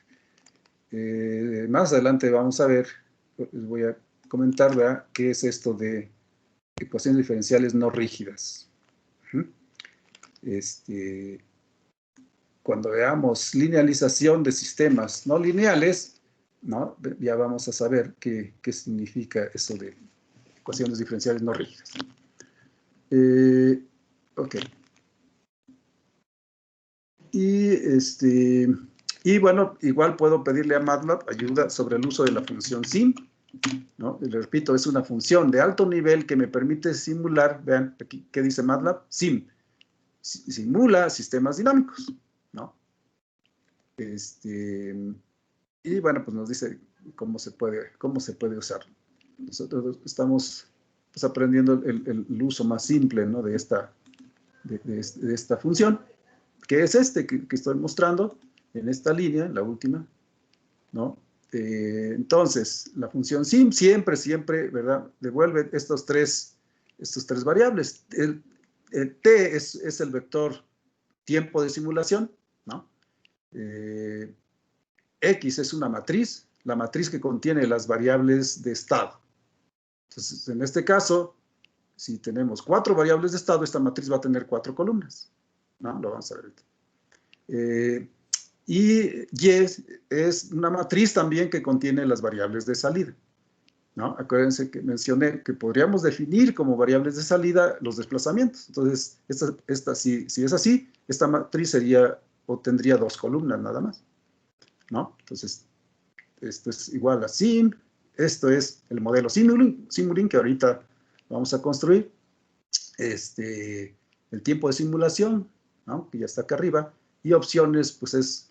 Más adelante vamos a ver, les voy a comentar, ¿verdad?, qué es esto de ecuaciones diferenciales no rígidas. Cuando veamos linealización de sistemas no lineales, ¿no?, ya vamos a saber qué significa eso de ecuaciones diferenciales no rígidas. Ok. Y bueno, igual puedo pedirle a MATLAB ayuda sobre el uso de la función sim, ¿no? Y le repito, es una función de alto nivel que me permite simular, vean aquí, ¿qué dice MATLAB? Sim. Simula sistemas dinámicos, ¿no? Y bueno, pues nos dice cómo se puede usar. Nosotros estamos pues, aprendiendo el uso más simple, ¿no?, de esta función, que es que estoy mostrando en esta línea, la última, ¿no? Entonces, la función sim siempre, ¿verdad?, devuelve estos tres variables. El t es el vector tiempo de simulación, ¿no? X es una matriz, la matriz que contiene las variables de estado. Entonces, en este caso, si tenemos 4 variables de estado, esta matriz va a tener 4 columnas, ¿no? Lo vamos a ver ahorita. Y Y es una matriz también que contiene las variables de salida, ¿no? Acuérdense que mencioné que podríamos definir como variables de salida los desplazamientos. Entonces, si es así, esta matriz tendría 2 columnas nada más, ¿no? Entonces, esto es igual a sim. Esto es el modelo Simulink que ahorita vamos a construir. El tiempo de simulación, ¿no?, que ya está acá arriba. Y opciones, pues es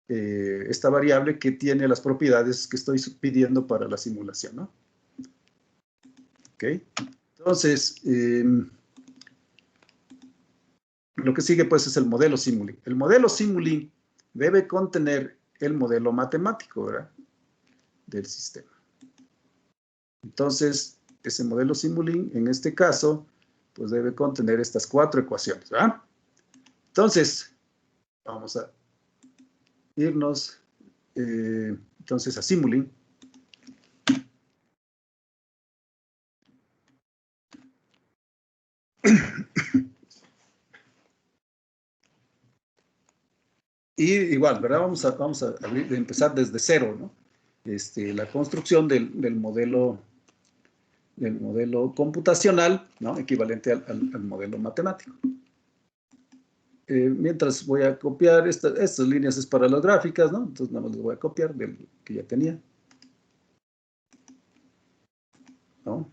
esta variable que tiene las propiedades que estoy pidiendo para la simulación, ¿no? Ok. Entonces, lo que sigue, pues, es el modelo Simulink. El modelo Simulink debe contener el modelo matemático, ¿verdad?, del sistema. Entonces, ese modelo Simulink, en este caso, pues debe contener estas 4 ecuaciones, ¿verdad? Entonces, vamos a irnos, entonces, a Simulink. Y igual, ¿verdad? Vamos a empezar desde cero, ¿no? La construcción del modelo computacional, ¿no?, equivalente al modelo matemático. Mientras voy a copiar estas líneas es para las gráficas, ¿no? Entonces nada más les voy a copiar del que ya tenía, ¿no?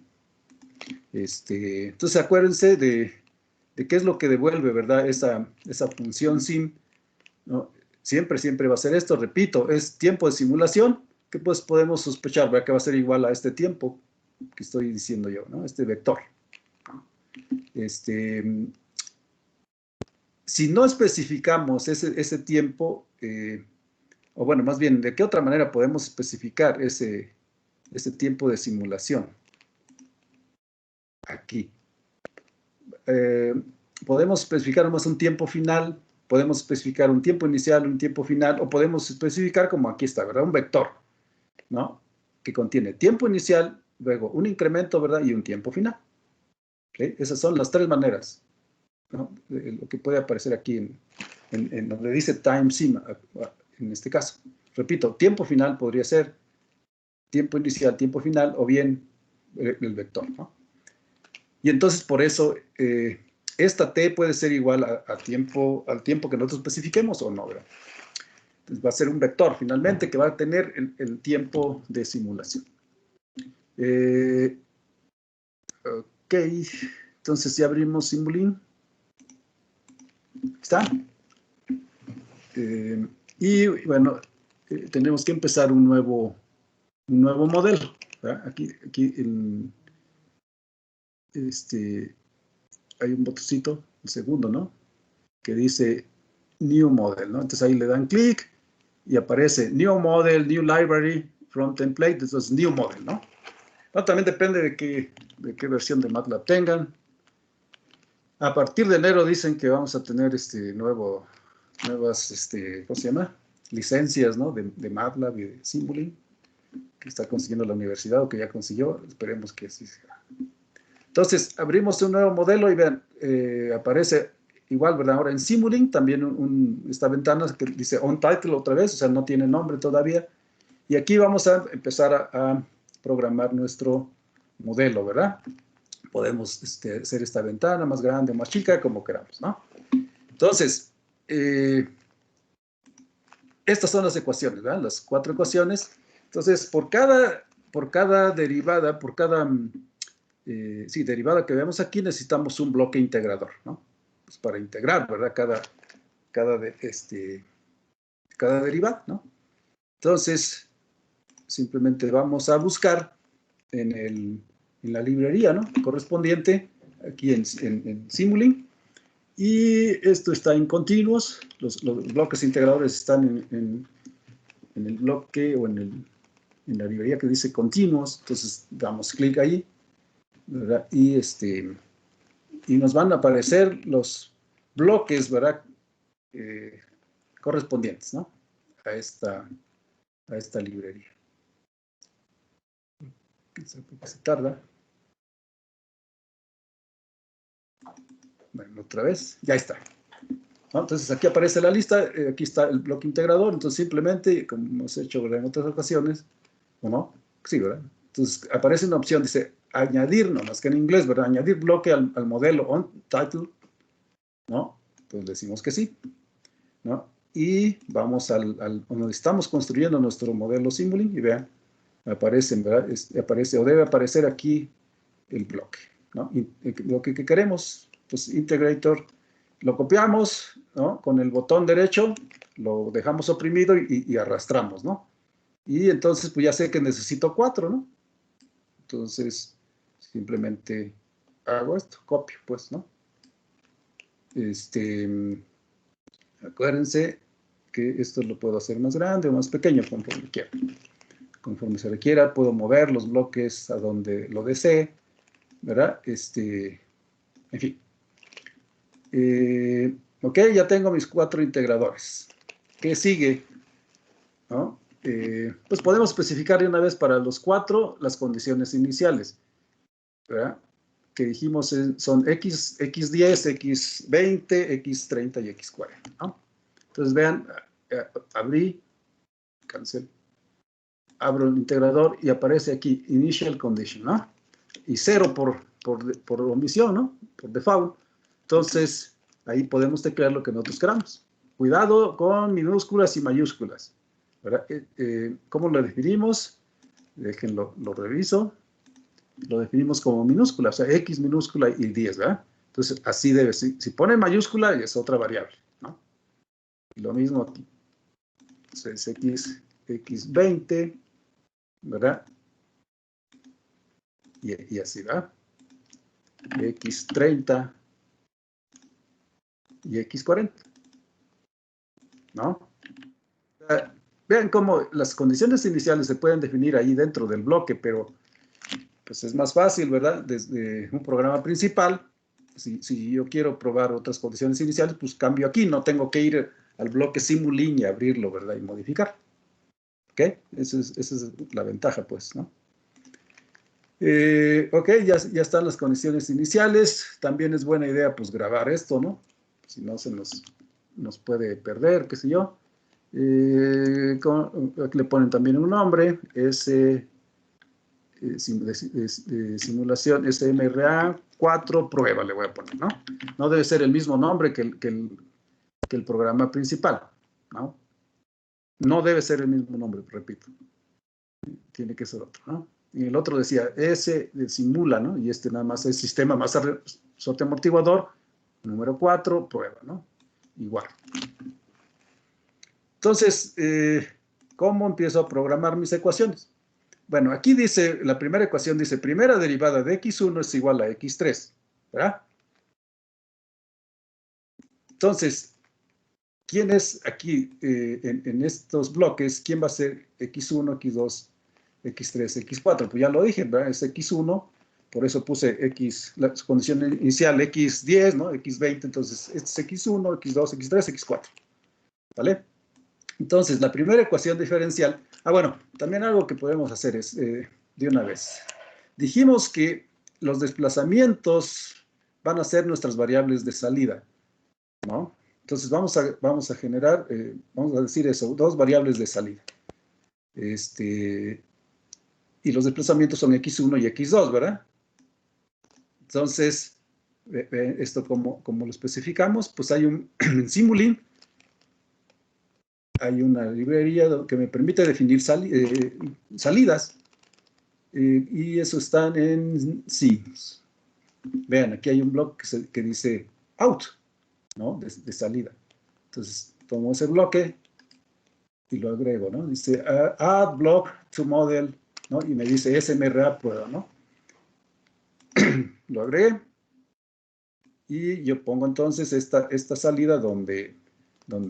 Entonces acuérdense de qué es lo que devuelve, ¿verdad? Esa función sim, ¿no? Siempre va a ser esto, repito, es tiempo de simulación, que pues podemos sospechar, ¿verdad? Que va a ser igual a este tiempo que estoy diciendo yo, ¿no? Este vector. Si no especificamos ese tiempo, o bueno, más bien, ¿de qué otra manera podemos especificar ese tiempo de simulación? Aquí. Podemos especificar más un tiempo final, podemos especificar un tiempo inicial, un tiempo final, o podemos especificar como aquí está, ¿verdad? Un vector, ¿no? Que contiene tiempo inicial, luego un incremento, ¿verdad? Y un tiempo final. ¿Okay? Esas son las tres maneras, ¿no? Lo que puede aparecer aquí en donde dice time sim, en este caso. Repito, tiempo final podría ser tiempo inicial, tiempo final, o bien el vector, ¿no? Y entonces por eso esta t puede ser igual al tiempo que nosotros especifiquemos o no, ¿verdad? Entonces va a ser un vector finalmente que va a tener el tiempo de simulación. Ok, entonces ya abrimos Simulink. ¿Está? Y bueno, tenemos que empezar un nuevo modelo, ¿verdad? Aquí hay un botoncito, el segundo, ¿no? Que dice New Model, ¿no? Entonces ahí le dan clic y aparece New Model, New Library, From Template, entonces New Model, ¿no? No, también depende de qué versión de MATLAB tengan. A partir de enero dicen que vamos a tener nuevas, ¿cómo se llama? Licencias, ¿no? De MATLAB y de Simulink, que está consiguiendo la universidad o que ya consiguió. Esperemos que así sea. Entonces, abrimos un nuevo modelo y vean, aparece igual, ¿verdad? Ahora en Simulink también esta ventana que dice On Title otra vez, o sea, no tiene nombre todavía. Y aquí vamos a empezar a programar nuestro modelo, ¿verdad? Podemos hacer esta ventana más grande o más chica, como queramos, ¿no? Entonces, estas son las ecuaciones, ¿verdad? Las 4 ecuaciones. Entonces, por cada derivada, derivada que vemos aquí, necesitamos un bloque integrador, ¿no? Pues para integrar, ¿verdad? Cada derivada, ¿no? Entonces, simplemente vamos a buscar en la librería, ¿no? Correspondiente, aquí en Simulink. Y esto está en continuos. Los bloques integradores están en el bloque o en la librería que dice continuos. Entonces, damos clic ahí, ¿verdad? Y nos van a aparecer los bloques, ¿verdad? Correspondientes, ¿no? A esta librería. Se tarda. Bueno, otra vez, ya está. ¿No? Entonces aquí aparece la lista, aquí está el bloque integrador, entonces simplemente, como hemos hecho, ¿verdad? En otras ocasiones, ¿o no? Sí, ¿verdad? Entonces aparece una opción, dice añadir, no más que en inglés, ¿verdad? Añadir bloque al modelo on title, ¿no? Pues decimos que sí, ¿no? Y vamos donde estamos construyendo nuestro modelo Simulink y vean, aparecen, ¿verdad? Aparece o debe aparecer aquí el bloque, ¿no? Y el bloque que queremos, pues integrator, lo copiamos, ¿no? Con el botón derecho, lo dejamos oprimido y arrastramos, ¿no? Y entonces, pues ya sé que necesito 4, ¿no? Entonces, simplemente hago esto, copio, pues, ¿no? Acuérdense que esto lo puedo hacer más grande o más pequeño, conforme quiera. Conforme se requiera, puedo mover los bloques a donde lo desee, ¿verdad? En fin. Ok, ya tengo mis 4 integradores. ¿Qué sigue? ¿No? Pues podemos especificar de una vez para los 4 las condiciones iniciales, ¿verdad? Que dijimos son X10, X20, X30 y X40, ¿no? Entonces vean, abrí, cancel, abro el integrador y aparece aquí Initial Condition, ¿no? Y 0 por omisión, ¿no? Por default. Entonces, ahí podemos teclear lo que nosotros queramos. Cuidado con minúsculas y mayúsculas, ¿verdad? ¿Cómo lo definimos? Déjenlo, lo reviso. Lo definimos como minúscula, o sea, X minúscula y 10, ¿verdad? Entonces, así debe ser. Si pone mayúscula, es otra variable, ¿no? Lo mismo aquí. Entonces, x20, ¿verdad? Y así va. x30 y x40, ¿no? Vean cómo las condiciones iniciales se pueden definir ahí dentro del bloque, pero pues es más fácil, ¿verdad? Desde un programa principal, si yo quiero probar otras condiciones iniciales, pues cambio aquí, no tengo que ir al bloque Simulink y abrirlo, ¿verdad? Y modificar. ¿Ok? Esa es la ventaja, pues, ¿no? Ok, ya están las condiciones iniciales. También es buena idea, pues, grabar esto, ¿no? Si no, se nos puede perder, qué sé yo. Aquí le ponen también un nombre, simulación SMRA 4 prueba, le voy a poner, ¿no? No debe ser el mismo nombre que el programa principal, ¿no? No debe ser el mismo nombre, repito. Tiene que ser otro, ¿no? Y el otro decía, ese simula, ¿no? Y este nada más es sistema más sorte amortiguador, número 4, prueba, ¿no? Igual. Entonces, ¿cómo empiezo a programar mis ecuaciones? Bueno, aquí dice, la primera ecuación dice, primera derivada de x1 es igual a x3, ¿verdad? Entonces, ¿quién es aquí en estos bloques? ¿Quién va a ser x1, x2, x3, x4? Pues ya lo dije, ¿verdad? Es x1, por eso puse x, la condición inicial x10, ¿no? x20, entonces este es x1, x2, x3, x4, ¿vale? Entonces, la primera ecuación diferencial, bueno, también algo que podemos hacer es, de una vez, dijimos que los desplazamientos van a ser nuestras variables de salida, ¿no? Entonces, vamos a generar, vamos a decir eso, dos variables de salida. Y los desplazamientos son x1 y x2, ¿verdad? Entonces, esto como lo especificamos, pues hay un Simulink, hay una librería que me permite definir salidas, y eso están en C. Vean, aquí hay un bloque que dice out, ¿no? De salida. Entonces, tomo ese bloque y lo agrego, ¿no? Dice add block to model, ¿no? Y me dice SMRA prueba, ¿no? Lo agregué y yo pongo entonces esta salida donde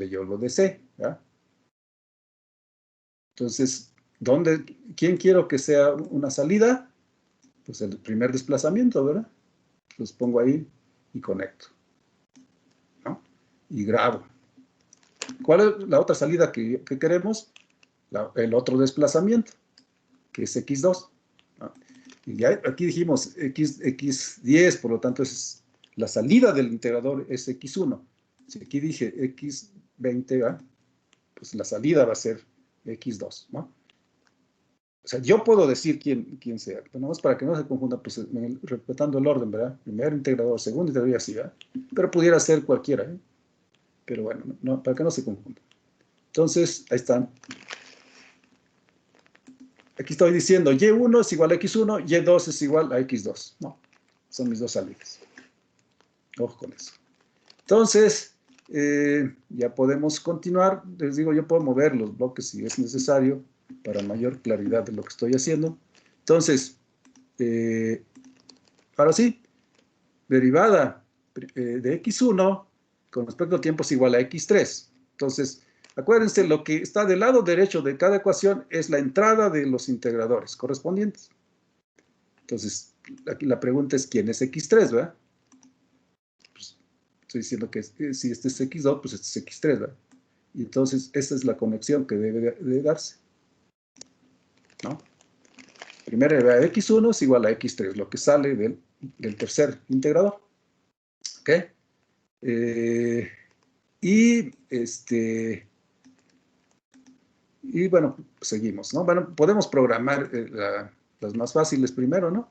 yo lo desee, ¿verdad? Entonces, ¿quién quiero que sea una salida? Pues el primer desplazamiento, ¿verdad? Los pongo ahí y conecto, ¿no? Y grabo. ¿Cuál es la otra salida que queremos? El otro desplazamiento, que es x2, ¿no? Y ya aquí dijimos x10, por lo tanto la salida del integrador es x1. Si aquí dije x20, ¿verdad? Pues la salida va a ser x2, ¿no? O sea, yo puedo decir quién sea, pero nada más para que no se confunda, pues respetando el orden, ¿verdad? Primer integrador, segundo integrador y así, ¿verdad? Pero pudiera ser cualquiera, ¿eh? Pero bueno, para que no se confunda. Entonces, ahí están. Aquí estoy diciendo y1 es igual a x1, y2 es igual a x2, ¿no? Son mis dos salidas. Ojo con eso. Entonces, ya podemos continuar. Les digo, yo puedo mover los bloques si es necesario para mayor claridad de lo que estoy haciendo. Entonces, ahora sí, derivada de x1 con respecto al tiempo es igual a x3. Entonces, acuérdense, lo que está del lado derecho de cada ecuación es la entrada de los integradores correspondientes. Entonces, aquí la pregunta es, ¿quién es x3, verdad? Pues, estoy diciendo que si este es x2, pues este es x3, ¿verdad? Y entonces, esa es la conexión que debe de darse, ¿no? Primera derivada de x1 es igual a x3, lo que sale del tercer integrador. ¿Ok? Y bueno, seguimos, ¿no? Bueno, podemos programar las más fáciles primero, ¿no?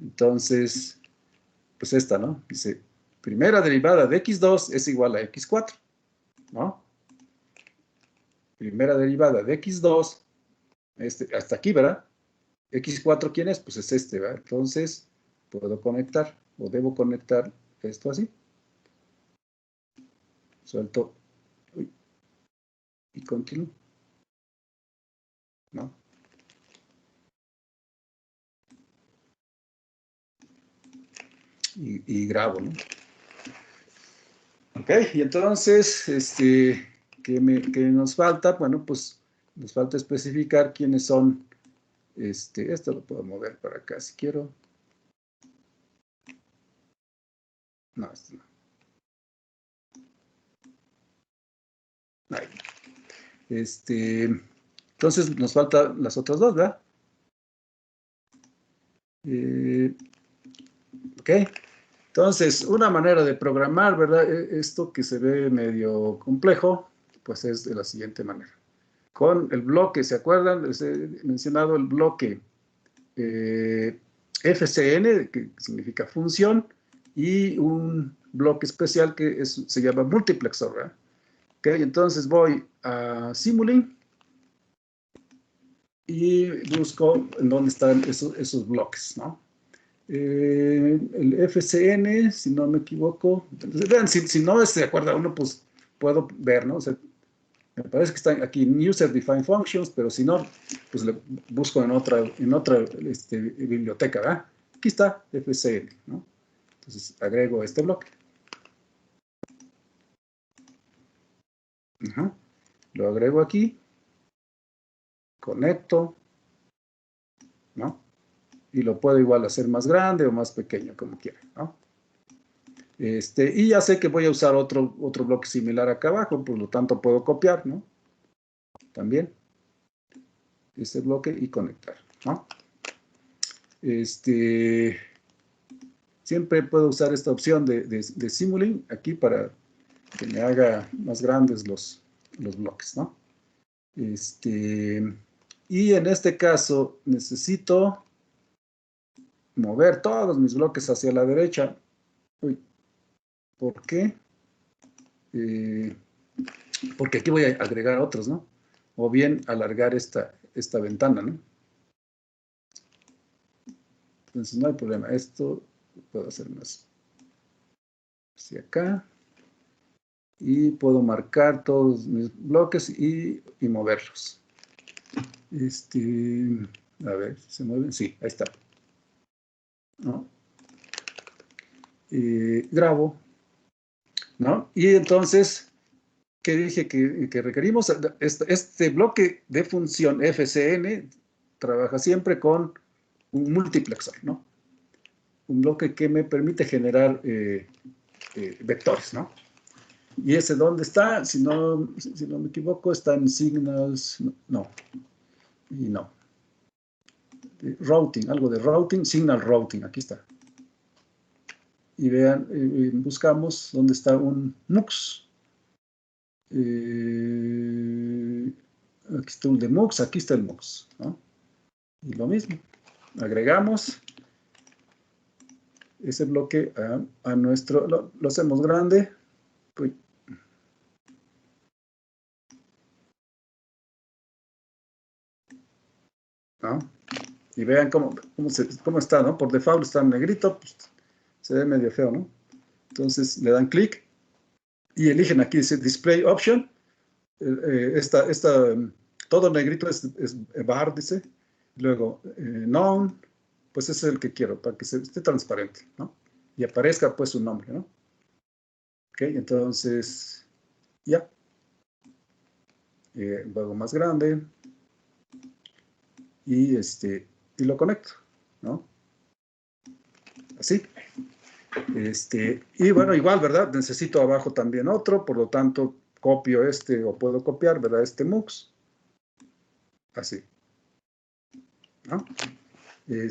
Entonces, pues esta, ¿no? Dice, primera derivada de x2 es igual a x4, ¿no? Primera derivada de x2, hasta aquí, ¿verdad? x4, ¿quién es? Pues es este, ¿verdad? Entonces, puedo conectar o debo conectar esto así. Suelto y continúo. ¿No? Y grabo, ¿no? Ok, y entonces, ¿qué nos falta? Bueno, pues nos falta especificar quiénes son, esto lo puedo mover para acá si quiero. No, esto no. Ahí. Entonces nos faltan las otras dos, ¿verdad? Ok. Entonces, una manera de programar, ¿verdad? Esto que se ve medio complejo, pues es de la siguiente manera. Con el bloque, ¿se acuerdan? Les he mencionado el bloque FCN, que significa función, y un bloque especial que se llama multiplexor, ¿verdad? Ok, entonces voy a Simulink y busco en dónde están esos bloques, ¿no? El FCN, si no me equivoco, entonces, vean, si no se acuerda uno, pues puedo ver, ¿no? O sea, me parece que están aquí en User Defined Functions, pero si no, pues le busco en otra biblioteca, ¿verdad? Aquí está FCN, ¿no? Entonces agrego este bloque. Lo agrego aquí, conecto, ¿no? Y lo puedo igual hacer más grande o más pequeño, como quiera, ¿no? Y ya sé que voy a usar otro bloque similar acá abajo, por lo tanto puedo copiar, ¿no? También este bloque y conectar, ¿no? Siempre puedo usar esta opción de Simulink aquí para que me haga más grandes los bloques, ¿no? Y en este caso necesito mover todos mis bloques hacia la derecha. Uy, ¿por qué? Porque aquí voy a agregar otros, ¿no? O bien alargar esta ventana, ¿no? Entonces no hay problema. Esto puedo hacer más hacia acá. Y puedo marcar todos mis bloques y moverlos. A ver, ¿se mueven? Sí, ahí está. ¿No? Grabo, ¿no? Y entonces, ¿qué dije que requerimos? Este bloque de función FCN trabaja siempre con un multiplexor, ¿no? Un bloque que me permite generar vectores, ¿no? ¿Y ese dónde está? Si no me equivoco, está en Signals, no, y no. Routing, algo de routing, Signal Routing, aquí está. Y vean, buscamos dónde está un MUX. Aquí está un de MUX, aquí está el MUX, ¿no? Y lo mismo, agregamos ese bloque a nuestro, lo hacemos grande. Uy. ¿No? Y vean cómo está, ¿no? Por default está en negrito, pues, se ve medio feo, ¿no? Entonces le dan clic y eligen aquí, dice Display Option. Todo negrito es bar, dice. Luego, none, pues ese es el que quiero, para que esté transparente, ¿no? Y aparezca, pues, su nombre, ¿no? Ok, entonces, ya. Luego más grande. Y lo conecto, ¿no? Así. Y bueno, igual, ¿verdad? Necesito abajo también otro, por lo tanto, copio o puedo copiar, ¿verdad? MUX. Así. ¿No? Y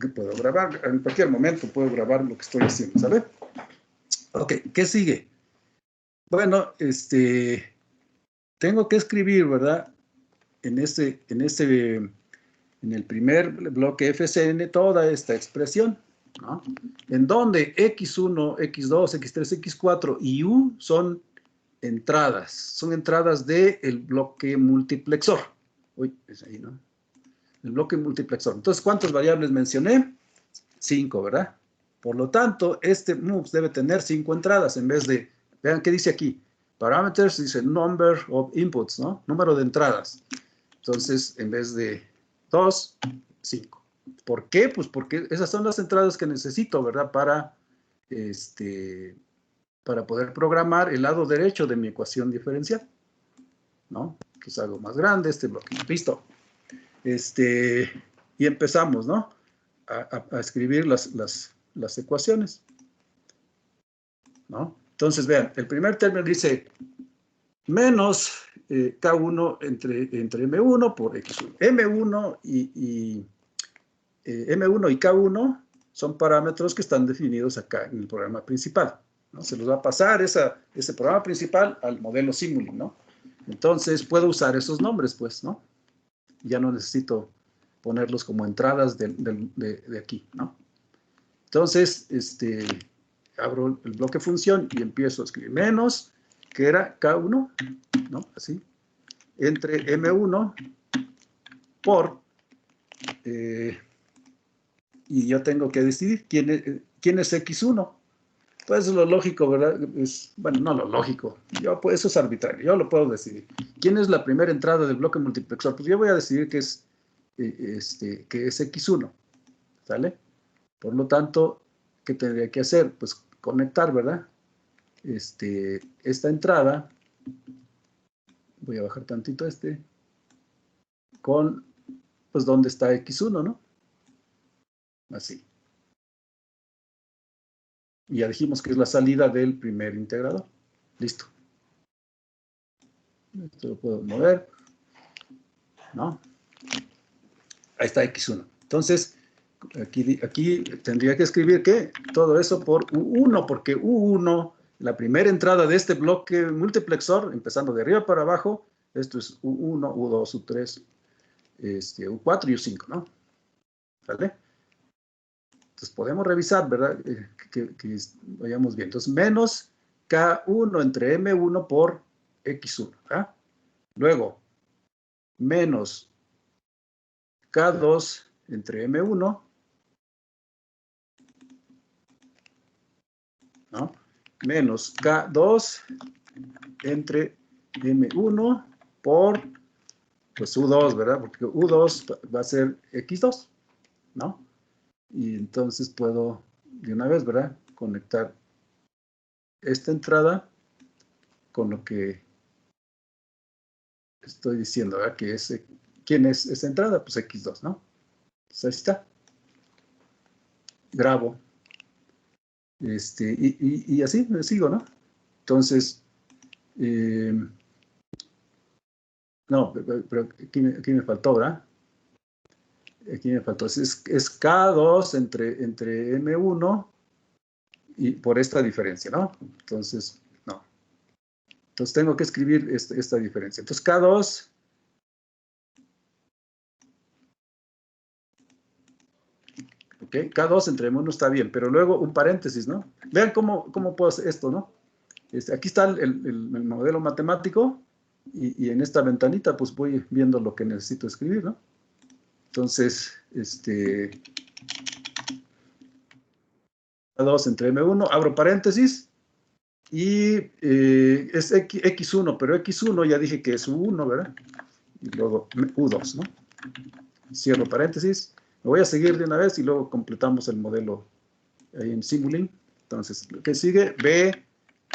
puedo grabar, en cualquier momento puedo grabar lo que estoy haciendo, ¿sale? Ok, ¿qué sigue? Bueno, tengo que escribir, ¿verdad? En el primer bloque FCN, toda esta expresión, ¿no? En donde X1, X2, X3, X4 y U son entradas del bloque multiplexor. Uy, es ahí, ¿no? El bloque multiplexor. Entonces, ¿cuántas variables mencioné? 5, ¿verdad? Por lo tanto, este MUX debe tener 5 entradas en vez de, vean qué dice aquí, parameters dice number of inputs, ¿no? Número de entradas. Entonces, en vez de 2, 5. ¿Por qué? Pues porque esas son las entradas que necesito, ¿verdad? Para poder programar el lado derecho de mi ecuación diferencial, ¿no? Entonces hago más grande este bloque. Listo. Y empezamos, ¿no? A escribir las ecuaciones, ¿no? Entonces, vean, el primer término dice menos K1 entre M1 por X1. M1 y K1 son parámetros que están definidos acá en el programa principal, ¿no? Se los va a pasar ese programa principal al modelo Simulink, ¿no? Entonces, puedo usar esos nombres, pues, ¿no? Ya no necesito ponerlos como entradas de aquí, ¿no? Entonces, abro el bloque función y empiezo a escribir menos, que era K1, ¿no? Así, entre M1 por, y yo tengo que decidir quién es X1. Pues lo lógico, ¿verdad? Bueno, no lo lógico. Pues, eso es arbitrario. Yo lo puedo decidir. ¿Quién es la primera entrada del bloque multiplexor? Pues yo voy a decidir que es X1. ¿Sale? Por lo tanto, ¿qué tendría que hacer? Pues conectar, ¿verdad? Esta entrada, voy a bajar tantito con, pues, ¿dónde está X1, no? Así. Y ya dijimos que es la salida del primer integrador. Listo. Esto lo puedo mover, ¿no? Ahí está X1. Entonces, aquí tendría que escribir que todo eso por U1, porque U1, la primera entrada de este bloque multiplexor, empezando de arriba para abajo, esto es U1, U2, U3, U4 y U5, ¿no? ¿Vale? Entonces podemos revisar, ¿verdad? Que vayamos bien. Entonces, menos K1 entre M1 por X1, ¿verdad? Luego, menos K2 entre M1, ¿no? Menos K2 entre M1 por, pues, U2, ¿verdad? Porque U2 va a ser X2, ¿no? Y entonces puedo, de una vez, ¿verdad? Conectar esta entrada con lo que estoy diciendo, ¿verdad? ¿Quién es esa entrada? Pues X2, ¿no? Entonces ahí está. Grabo. Y así me sigo, ¿no? Entonces, no, pero aquí me faltó, ¿verdad? Aquí me faltó. Es K2 entre M1 y por esta diferencia, ¿no? Entonces, no. Entonces tengo que escribir esta diferencia. Entonces, K2 ¿ok? K2 entre M1 está bien, pero luego un paréntesis, ¿no? Vean cómo puedo hacer esto, ¿no? Aquí está el modelo matemático y en esta ventanita pues voy viendo lo que necesito escribir, ¿no? Entonces, K2 entre M1, abro paréntesis y es X1, pero X1 ya dije que es U1, ¿verdad? Y luego U2, ¿no? Cierro paréntesis. Me voy a seguir de una vez y luego completamos el modelo ahí en Simulink. Entonces, lo que sigue, B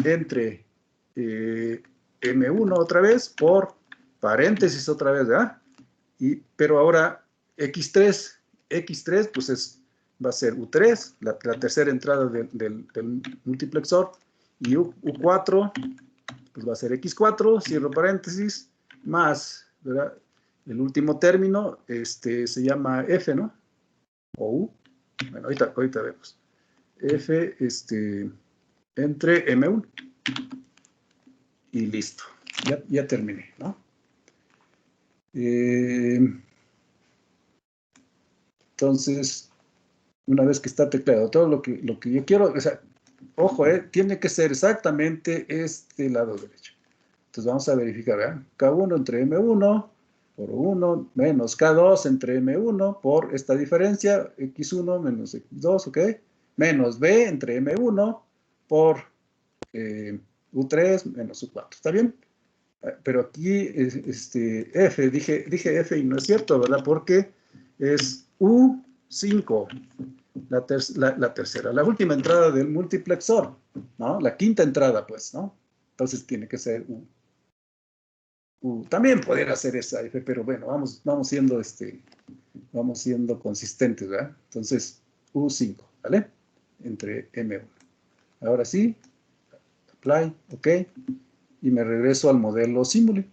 entre M1 otra vez por paréntesis otra vez, ¿verdad? Pero ahora X3 pues va a ser U3, la tercera entrada del multiplexor, y U4 pues va a ser X4, cierro paréntesis, más, ¿verdad? El último término se llama F, ¿no? O U. Bueno, ahorita vemos. F entre M1 y listo. Ya terminé, ¿no? Entonces, una vez que está tecleado todo lo que yo quiero, o sea, ojo, tiene que ser exactamente este lado derecho. Entonces vamos a verificar, ¿verdad? K1 entre M1 por 1 menos K2 entre M1 por esta diferencia, X1 menos X2, ¿ok? menos B entre M1 por U3 menos U4. ¿Está bien? Pero aquí, F, dije F y no es cierto, ¿verdad? Porque es U5, la tercera, la última entrada del multiplexor, ¿no? La quinta entrada, pues, ¿no? Entonces tiene que ser U. También poder hacer esa F, pero bueno, vamos siendo consistentes, ¿verdad? Entonces, U5, ¿vale? Entre M1. Ahora sí, apply, ok, y me regreso al modelo Simuli,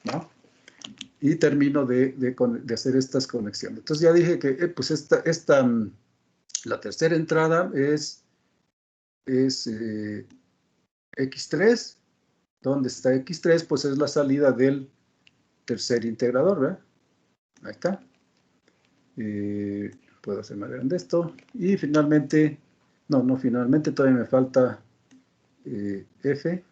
¿no? Y termino de hacer estas conexiones. Entonces ya dije que, pues la tercera entrada es X3. ¿Dónde está X3? Pues es la salida del tercer integrador, ¿verdad? Ahí está. Puedo hacer más grande esto. Y finalmente, no finalmente, todavía me falta F.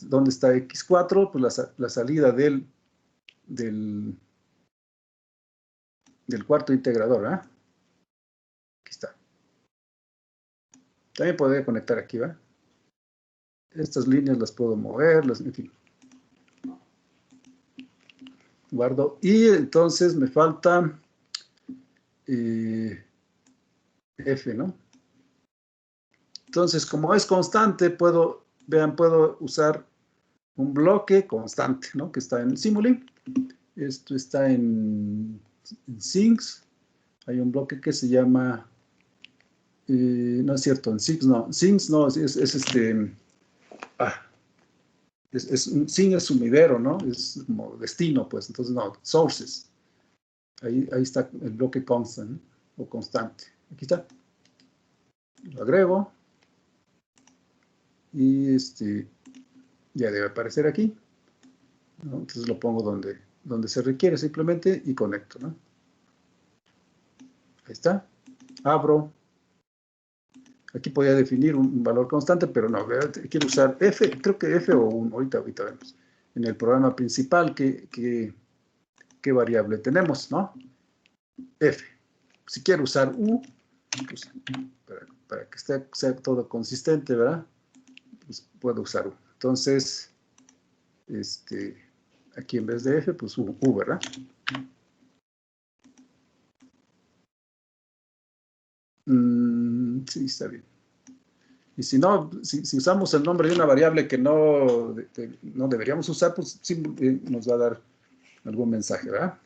¿Dónde está X4? Pues la salida del cuarto integrador, ¿verdad? Aquí está. También podría conectar aquí, ¿verdad? Estas líneas las puedo mover, en fin. Guardo. Y entonces me falta F, ¿no? Entonces, como es constante, puedo usar un bloque constante, ¿no? Que está en Simulink. Esto está en Sinks. Hay un bloque que se llama, no es cierto, en Sinks no. Sinks no, Sync es sumidero, ¿no? Es como destino, pues. Entonces, no, sources. Ahí está el bloque constant, ¿no? O constante. Aquí está. Lo agrego. Y ya debe aparecer aquí, ¿no? Entonces lo pongo donde se requiere simplemente y conecto, ¿no? Ahí está. Abro. Aquí podía definir un valor constante, pero no, quiero usar F, creo que F o 1, ahorita vemos. En el programa principal, ¿qué variable tenemos, no? F. Si quiero usar U, pues, para que sea todo consistente, ¿verdad? Pues puedo usar U. Entonces, aquí en vez de F, pues U, ¿verdad? Sí, está bien. Y si no, si usamos el nombre de una variable que no deberíamos usar, pues sí, nos va a dar algún mensaje, ¿verdad?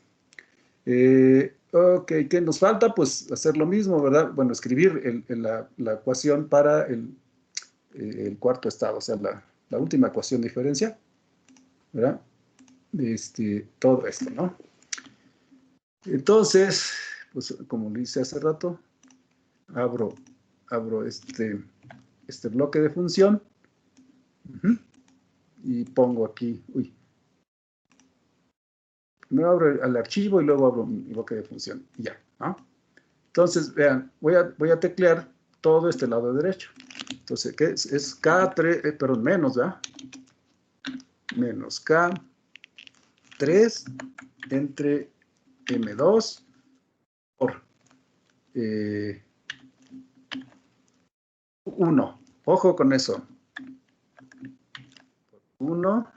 Ok, ¿qué nos falta? Pues hacer lo mismo, ¿verdad? Bueno, escribir la ecuación para el cuarto estado, o sea, la última ecuación de diferencia, ¿verdad? Todo esto, ¿no? Entonces, pues como lo hice hace rato, abro este bloque de función y pongo aquí, primero abro el archivo y luego abro mi bloque de función y ya, ¿no? Entonces, vean, voy a teclear todo este lado derecho. Entonces, ¿qué es? Es K3, perdón, menos, ¿verdad? Menos K3 entre M2 por 1. Ojo con eso. 1.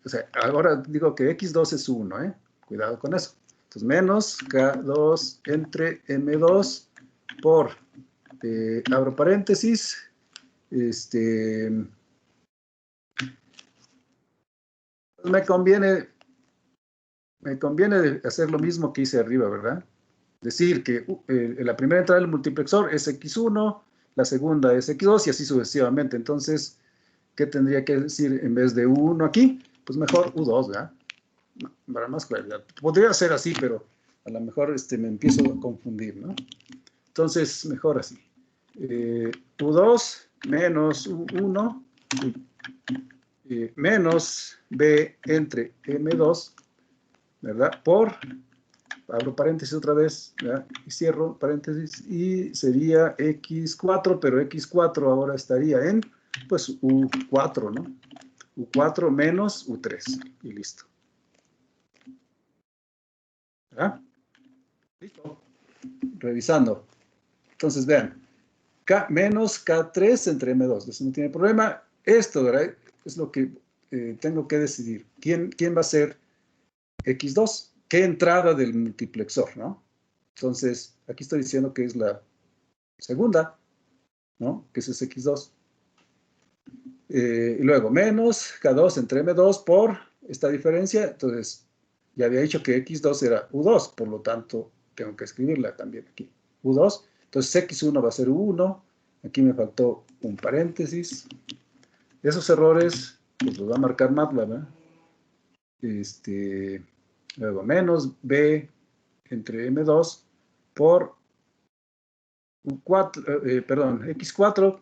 O sea, ahora digo que X2 es 1, ¿eh? Cuidado con eso. Entonces, menos K2 entre M2 por, abro paréntesis, me conviene hacer lo mismo que hice arriba, ¿verdad? Decir que la primera entrada del multiplexor es X1, la segunda es X2 y así sucesivamente. Entonces, ¿qué tendría que decir en vez de U1 aquí? Pues mejor U2, ¿verdad? Para más claridad. Podría ser así, pero a lo mejor me empiezo a confundir, ¿no? Entonces, mejor así. U2 menos U1 menos B entre M2, ¿verdad? Por, abro paréntesis otra vez, ¿verdad? Y cierro paréntesis, y sería X4, pero X4 ahora estaría en, pues, U4, ¿no? U4 menos U3, y listo. ¿Verdad? Listo. Revisando. Entonces, vean. K menos K3 entre M2. Eso no tiene problema. Esto, ¿verdad? Es lo que tengo que decidir. ¿Quién va a ser X2? ¿Qué entrada del multiplexor, no? Entonces, aquí estoy diciendo que es la segunda, ¿no? Que ese es X2. Y luego, menos K2 entre M2 por esta diferencia. Entonces, ya había dicho que X2 era U2, por lo tanto, tengo que escribirla también aquí. U2. Entonces, X1 va a ser U1. Aquí me faltó un paréntesis. Esos errores, pues los va a marcar MATLAB, ¿eh? Luego, menos B entre M2 por U4, perdón, X4,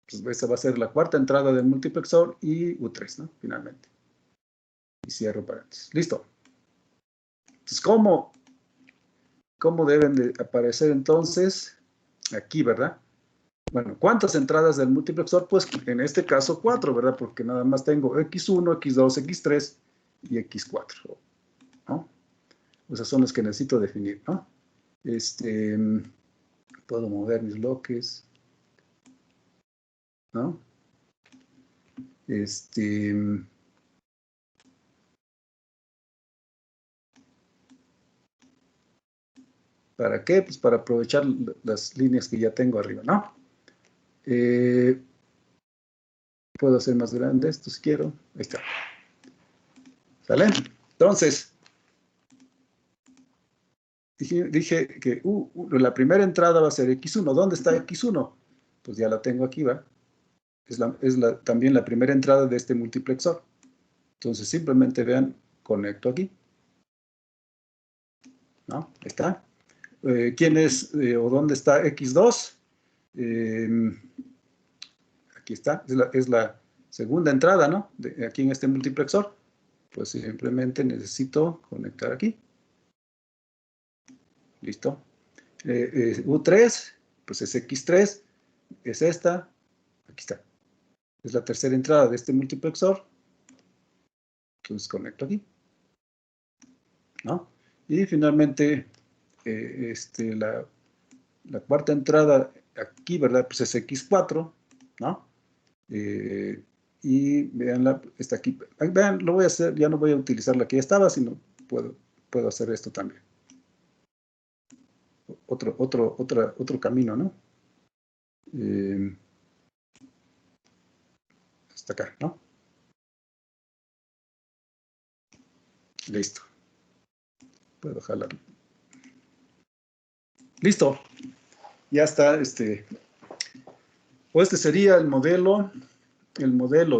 pues esa va a ser la cuarta entrada del multiplexor y U3, ¿no? Finalmente. Y cierro paréntesis. Listo. Entonces, ¿cómo deben de aparecer entonces? Aquí, ¿verdad? Bueno, ¿cuántas entradas del multiplexor? Pues en este caso 4, ¿verdad? Porque nada más tengo X1, X2, X3 y X4, ¿no? Esas son las que necesito definir, ¿no? Puedo mover mis bloques, ¿no? ¿Para qué? Pues para aprovechar las líneas que ya tengo arriba, ¿no? Puedo hacer más grande esto si quiero. Ahí está. ¿Sale? Entonces, dije que la primera entrada va a ser X1. ¿Dónde está X1? Pues ya la tengo aquí, ¿va? Es también la primera entrada de este multiplexor. Entonces, simplemente vean, conecto aquí. ¿No? Ahí está. ¿Quién es o dónde está X2? Aquí está. Es la segunda entrada, ¿no? Aquí en este multiplexor. Pues simplemente necesito conectar aquí. Listo. U3, pues es X3, es esta, aquí está. Es la tercera entrada de este multiplexor. Entonces conecto aquí, ¿no? Y finalmente, la cuarta entrada aquí, ¿verdad? Pues es X4, ¿no? Y vean, está aquí. Vean, lo voy a hacer, ya no voy a utilizar la que ya estaba, sino puedo hacer esto también. Otro camino, ¿no? Hasta acá, ¿no? Listo. Puedo jalar. Listo. Ya está. Pues este sería el modelo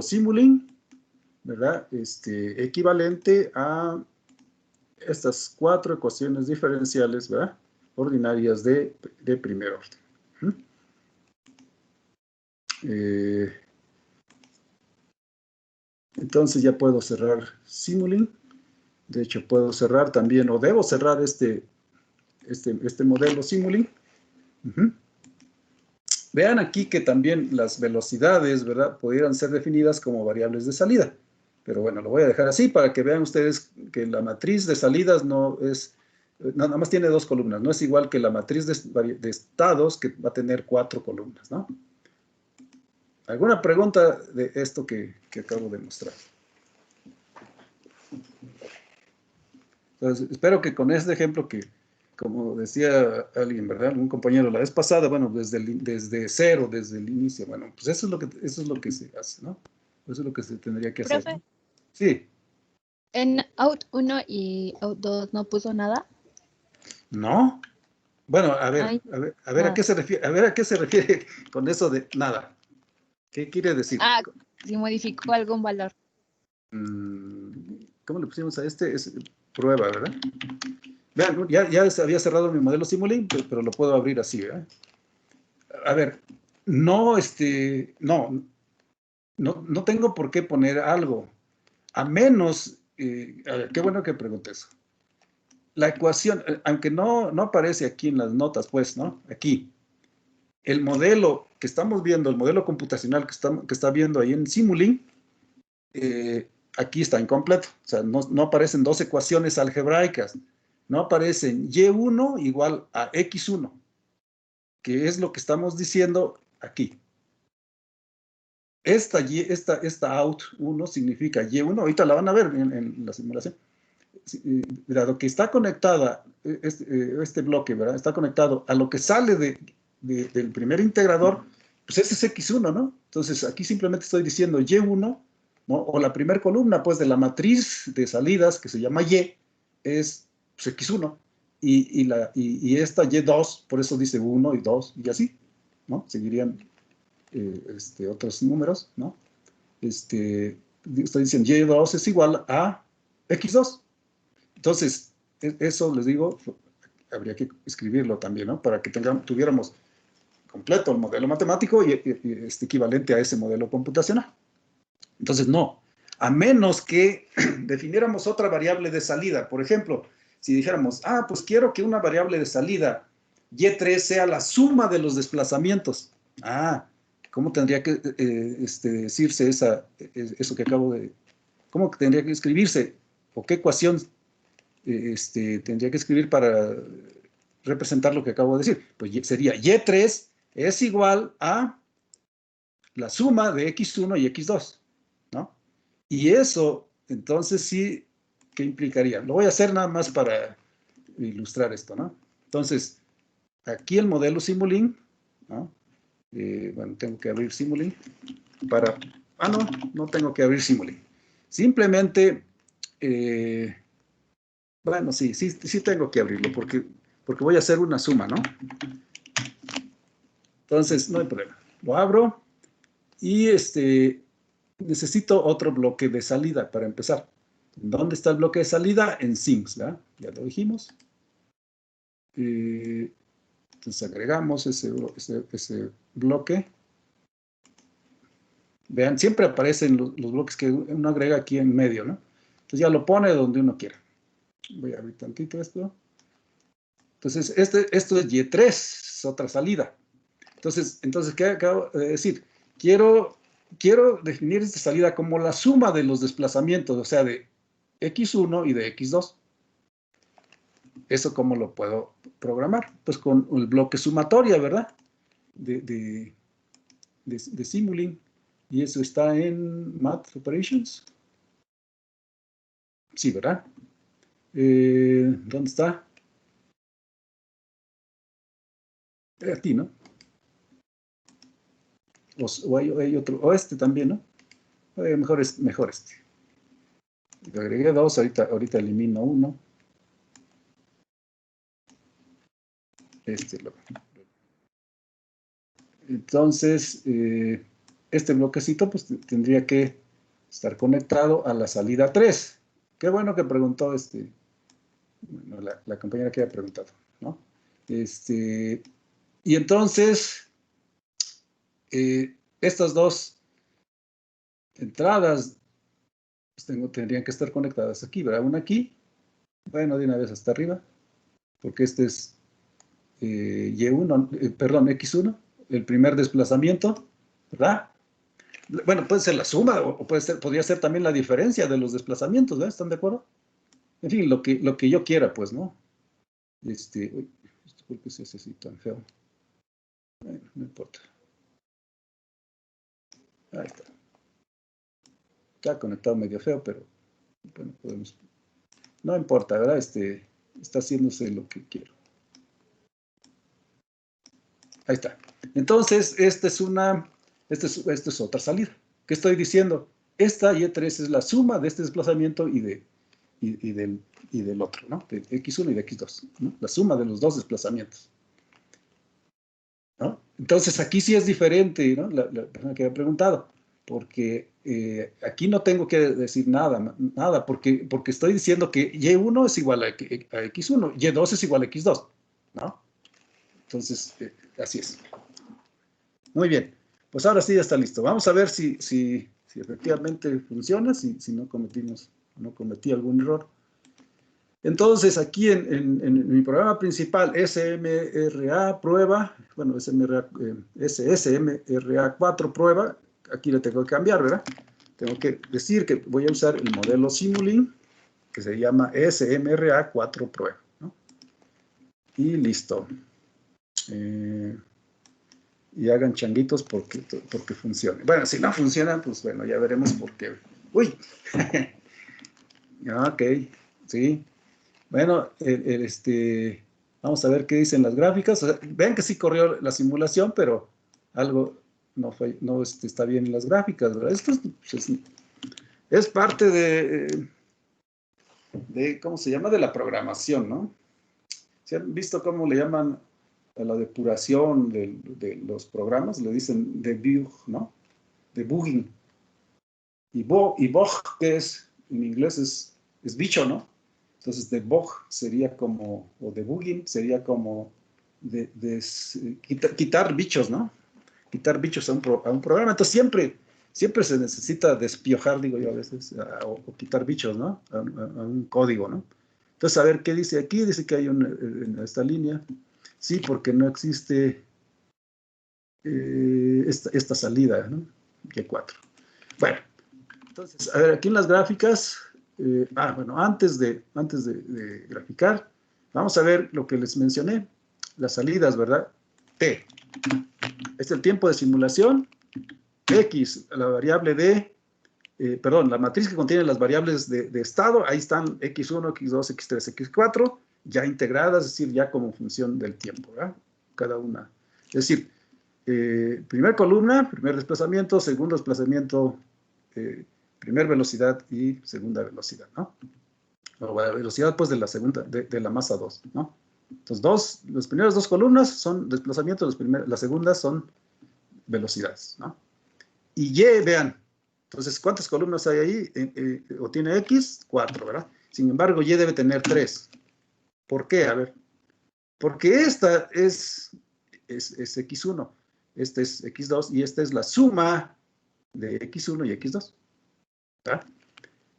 Simulink, ¿verdad? Equivalente a estas 4 ecuaciones diferenciales, ¿verdad? Ordinarias de primer orden. Entonces ya puedo cerrar Simulink. De hecho, puedo cerrar también, o debo cerrar este modelo Simulink. Vean aquí que también las velocidades, ¿verdad? Pudieran ser definidas como variables de salida. Pero bueno, lo voy a dejar así para que vean ustedes que la matriz de salidas no es, nada más tiene 2 columnas. No es igual que la matriz de estados que va a tener 4 columnas, ¿no? ¿Alguna pregunta de esto que acabo de mostrar? Entonces, espero que con este ejemplo que, como decía alguien, ¿verdad? Algún compañero la vez pasada, bueno, desde cero, desde el inicio, bueno, pues eso es lo que se hace, ¿no? Eso es lo que se tendría que hacer, Profe, ¿no? Sí. ¿en Out 1 y Out 2 no puso nada? ¿No? Bueno, a ver, Ay, a ver a qué se refiere, con eso de nada. ¿Qué quiere decir? si modificó algún valor. ¿Cómo le pusimos a este? Es prueba, ¿verdad? Vean, ya había cerrado mi modelo Simulink, pero lo puedo abrir así, ¿verdad? A ver, no, no tengo por qué poner algo, a menos, a ver, qué bueno que preguntes eso. La ecuación, aunque no aparece aquí en las notas, pues, ¿no? Aquí, el modelo que estamos viendo, el modelo computacional que está viendo ahí en Simulink, aquí está incompleto. O sea, no aparecen 2 ecuaciones algebraicas. no aparecen Y1 igual a X1, que es lo que estamos diciendo aquí. Esta out 1 significa Y1, ahorita la van a ver en la simulación. Dado que está conectada, este bloque, ¿verdad? Está conectado a lo que sale del primer integrador, pues ese es X1, ¿no? Entonces aquí simplemente estoy diciendo Y1, ¿no? O la primera columna, pues, de la matriz de salidas, que se llama Y, es pues, X1. Y esta Y2, por eso dice 1 y 2, y así, ¿no? Seguirían otros números, ¿no? Estoy diciendo Y2 es igual a X2. Entonces, eso les digo, habría que escribirlo también, ¿no? Para que tuviéramos completo el modelo matemático y equivalente a ese modelo computacional. Entonces, no. A menos que definiéramos otra variable de salida. Por ejemplo, si dijéramos, pues quiero que una variable de salida Y3 sea la suma de los desplazamientos. ¿Cómo tendría que decirse eso que acabo de... ¿Cómo tendría que escribirse? ¿O qué ecuación tendría que escribir para representar lo que acabo de decir? Pues sería Y3 es igual a la suma de X1 y X2, ¿no? Y eso, entonces sí, ¿qué implicaría? Lo voy a hacer nada más para ilustrar esto, ¿no? Entonces, aquí el modelo Simulink, ¿no? Bueno, tengo que abrir Simulink para... no tengo que abrir Simulink. Simplemente... bueno, sí tengo que abrirlo porque voy a hacer una suma, ¿no? Entonces, no hay problema. Lo abro y necesito otro bloque de salida para empezar. ¿Dónde está el bloque de salida? En Sims, ¿verdad? Ya lo dijimos. Entonces agregamos ese bloque. Vean, siempre aparecen los bloques que uno agrega aquí en medio, ¿no? Entonces ya lo pone donde uno quiera. Voy a abrir tantito esto. Entonces, esto es Y3, es otra salida. Entonces, ¿qué acabo de decir? Quiero definir esta salida como la suma de los desplazamientos, o sea, de X1 y de X2. ¿Eso cómo lo puedo programar? Pues con el bloque sumatoria, ¿verdad? De Simulink. Y eso está en Math Operations. Sí, ¿verdad? ¿Dónde está? Aquí, ¿no? O hay otro, o este también, ¿no? Mejor este. Le agregué 2, ahorita elimino 1. Entonces, este bloquecito pues tendría que estar conectado a la salida 3. Qué bueno que preguntó bueno, la compañera que había preguntado, ¿no? Y entonces, estas dos entradas pues, tendrían que estar conectadas aquí, ¿verdad? Una aquí, bueno, de una vez hasta arriba, porque este es Y1, perdón, X1, el primer desplazamiento, ¿verdad? Bueno, puede ser la suma o podría ser también la diferencia de los desplazamientos, ¿verdad? ¿Están de acuerdo? En fin, lo que yo quiera, pues, ¿no? Uy, ¿por qué se hace así tan feo? Bueno, no importa. Ahí está. Está conectado medio feo, pero bueno, podemos... No importa, ¿verdad? Está haciéndose lo que quiero. Ahí está. Entonces, esta es otra salida. ¿Qué estoy diciendo? Esta Y3 es la suma de este desplazamiento y del otro, ¿no? De X1 y de X2, ¿no? La suma de los dos desplazamientos, ¿no? Entonces, aquí sí es diferente, ¿no? La persona que había preguntado, porque aquí no tengo que decir nada, porque estoy diciendo que Y1 es igual a X1, Y2 es igual a X2, ¿no? Entonces, así es. Muy bien. Pues ahora sí ya está listo. Vamos a ver si efectivamente funciona, si no cometí algún error. Entonces, aquí en mi programa principal, SMRA prueba, bueno, SSMRA4 prueba, aquí le tengo que cambiar, ¿verdad? Tengo que decir que voy a usar el modelo Simulink, que se llama SMRA4 prueba, ¿no? y listo. Y hagan changuitos porque funcione. Bueno, si no funciona, pues bueno, ya veremos por qué. ¡Uy! Ok, sí. Bueno, vamos a ver qué dicen las gráficas. O sea, ven que sí corrió la simulación, pero algo no está bien en las gráficas, ¿verdad? Esto es parte ¿cómo se llama? De la programación, ¿no? ¿Se han visto cómo le llaman a la depuración de los programas? Le dicen debug, ¿no? Debugging. Y bug, que es, en inglés es bicho, ¿no? Entonces, debug sería como, o debugging sería como quitar bichos, ¿no? Quitar bichos a un programa. Entonces, siempre se necesita despiojar, digo yo a veces, o quitar bichos, ¿no? A un código, ¿no? Entonces, a ver, ¿qué dice aquí? Dice que hay en esta línea. Sí, porque no existe esta salida, ¿no? Y4. Bueno, entonces, a ver, aquí en las gráficas, bueno, antes de graficar, vamos a ver lo que les mencioné, las salidas, ¿verdad? T. Este es el tiempo de simulación. X, la variable de, la matriz que contiene las variables de estado, ahí están X1, X2, X3, X4, ya integradas, es decir, ya como función del tiempo, ¿verdad? Cada una. Es decir, primer columna, primer desplazamiento, segundo desplazamiento, primer velocidad y segunda velocidad, ¿no? O la velocidad, pues, de la segunda, de la masa 2, ¿no? Entonces, las primeras dos columnas son desplazamientos, las segundas son velocidades, ¿no? Y Y, vean, entonces, ¿cuántas columnas hay ahí? O tiene X, 4, ¿verdad? Sin embargo, Y debe tener 3. ¿Por qué? A ver. Porque esta es X1, este es X2 y esta es la suma de X1 y X2. ¿Verdad?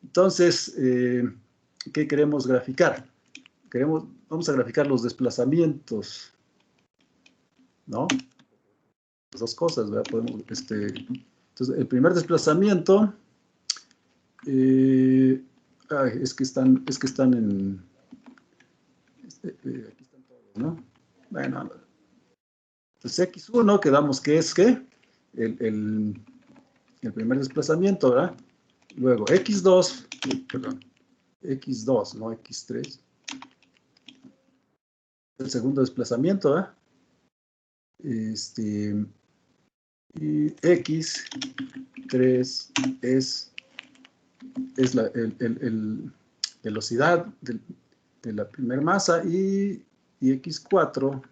Entonces, ¿qué queremos graficar? Vamos a graficar los desplazamientos, ¿no? Las dos cosas, ¿verdad? Entonces, el primer desplazamiento, es que están en, aquí están todos, ¿no? Bueno, entonces X1 quedamos que es, ¿qué? El primer desplazamiento, ¿verdad? Luego X2, perdón, X2, no X3. El segundo desplazamiento, ¿verdad? Y X3 es la velocidad de la primera masa y X4,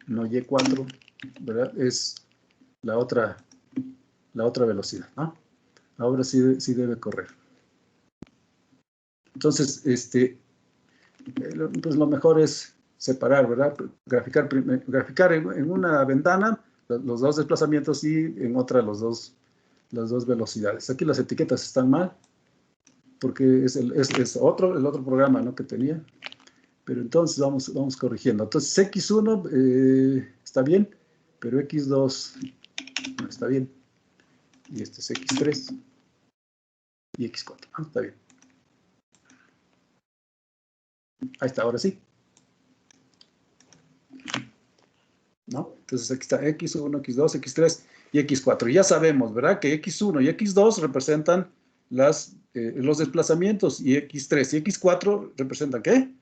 no Y4, ¿verdad? Es la otra velocidad, ¿no? Ahora sí debe correr. Entonces, pues lo mejor es separar, ¿verdad? Graficar en una ventana los dos desplazamientos y en otra las dos velocidades. Aquí las etiquetas están mal, porque es el otro programa, ¿no? Que tenía. Pero entonces vamos corrigiendo. Entonces X1 está bien, pero X2 no está bien. Y este es X3 y X4. Está bien. Ahí está, ahora sí. ¿No? Entonces aquí está X1, X2, X3 y X4. Y ya sabemos, ¿verdad? Que X1 y X2 representan los desplazamientos y X3 y X4 representan ¿qué?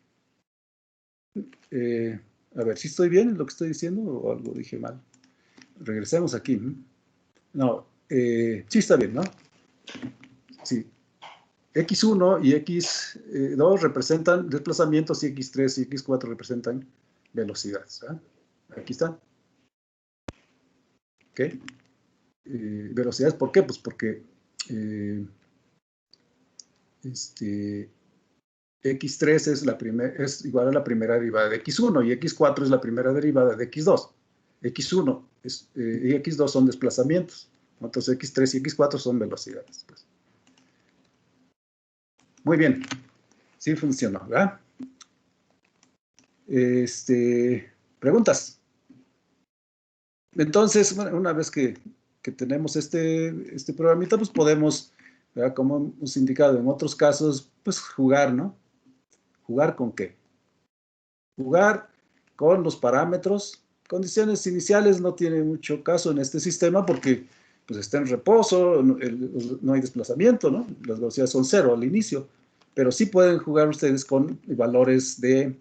A ver, ¿sí estoy bien en lo que estoy diciendo o algo dije mal? Regresemos aquí. No, sí está bien, ¿no? Sí. X1 y X2 representan desplazamientos y X3 y X4 representan velocidades. ¿Eh? Aquí están. ¿Ok? Velocidades, ¿por qué? Pues porque X3 es igual a la primera derivada de X1 y X4 es la primera derivada de X2. X1 y X2 son desplazamientos. Entonces X3 y X4 son velocidades. Pues. Muy bien. Sí funcionó, ¿verdad? ¿Preguntas? Entonces, bueno, una vez que tenemos este programita, pues podemos, ¿verdad? Como hemos indicado en otros casos, pues jugar, ¿no? ¿Jugar con qué? Jugar con los parámetros. Condiciones iniciales no tiene mucho caso en este sistema porque pues, está en reposo, no hay desplazamiento, ¿no? Las velocidades son 0 al inicio, pero sí pueden jugar ustedes con valores de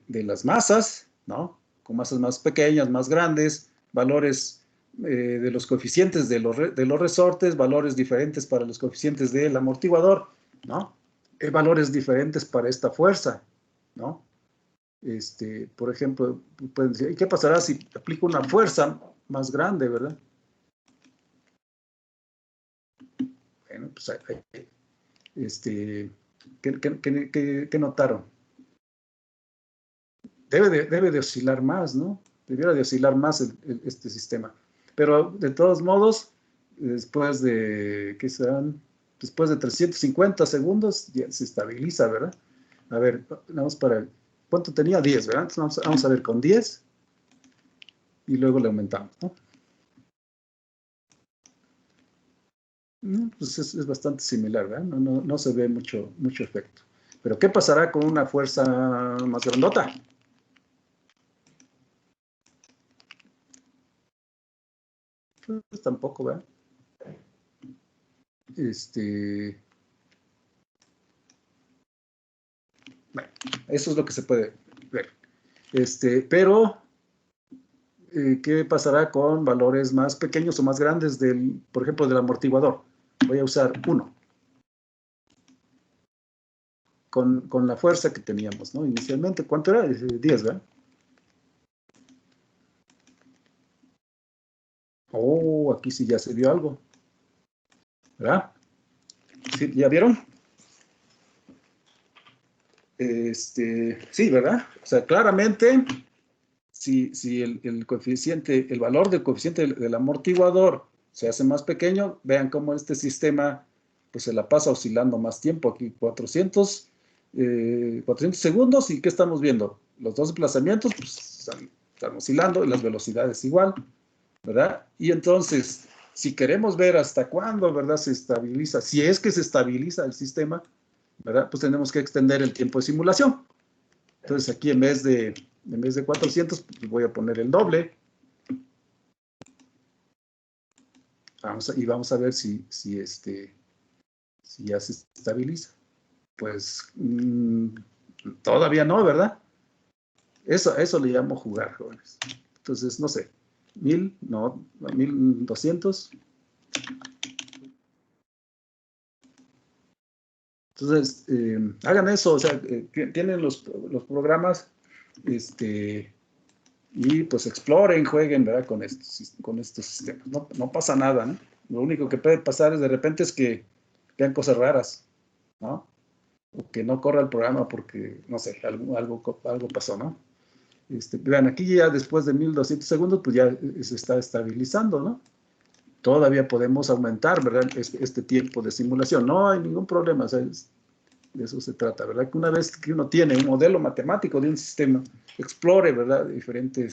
las masas, ¿no? Con masas más pequeñas, más grandes, valores de los coeficientes de los resortes, valores diferentes para los coeficientes del amortiguador, ¿no? Valores diferentes para esta fuerza, ¿no? Por ejemplo, pueden decir, ¿y qué pasará si aplico una fuerza más grande, verdad? Bueno, pues ¿qué notaron? Debe de oscilar más, ¿no? Debiera de oscilar más este sistema. Pero de todos modos, después de, ¿qué serán? Después de 350 segundos ya se estabiliza, ¿verdad? A ver, vamos para, ¿cuánto tenía? 10, ¿verdad? Entonces vamos a ver con 10 y luego le aumentamos, ¿no? Pues es bastante similar, ¿verdad? No se ve mucho efecto. Pero ¿qué pasará con una fuerza más grandota? Pues tampoco, ¿verdad? Bueno, eso es lo que se puede ver. Pero, ¿qué pasará con valores más pequeños o más grandes por ejemplo, del amortiguador? Voy a usar 1. Con la fuerza que teníamos, ¿no? Inicialmente, ¿cuánto era? 10, ¿verdad? Oh, aquí sí ya se vio algo. ¿Verdad? ¿Sí? ¿Ya vieron? Sí, ¿verdad? O sea, claramente, si el coeficiente, el valor del coeficiente del amortiguador se hace más pequeño, vean cómo este sistema pues se la pasa oscilando más tiempo. Aquí 400 segundos, ¿y qué estamos viendo? Los dos desplazamientos pues, están oscilando y las velocidades igual, ¿verdad? Y entonces, si queremos ver hasta cuándo, ¿verdad? Se estabiliza, si es que se estabiliza el sistema, ¿verdad? Pues tenemos que extender el tiempo de simulación. Entonces aquí en vez de 400, pues voy a poner el doble. Vamos a ver si ya se estabiliza. Pues todavía no, ¿verdad? Eso le llamo jugar, jóvenes. Entonces, no sé, 1000, no, 1200. Entonces, hagan eso, o sea, tienen los programas, y pues exploren, jueguen, ¿verdad? Con estos sistemas. No pasa nada, ¿no? Lo único que puede pasar es de repente es que vean cosas raras, ¿no? O que no corra el programa porque, no sé, algo pasó, ¿no? Vean, aquí ya después de 1200 segundos, pues ya se está estabilizando, ¿no? Todavía podemos aumentar, ¿verdad? Este tiempo de simulación. No hay ningún problema, o sea, de eso se trata, ¿verdad? Que una vez que uno tiene un modelo matemático de un sistema, explore, ¿verdad? Diferentes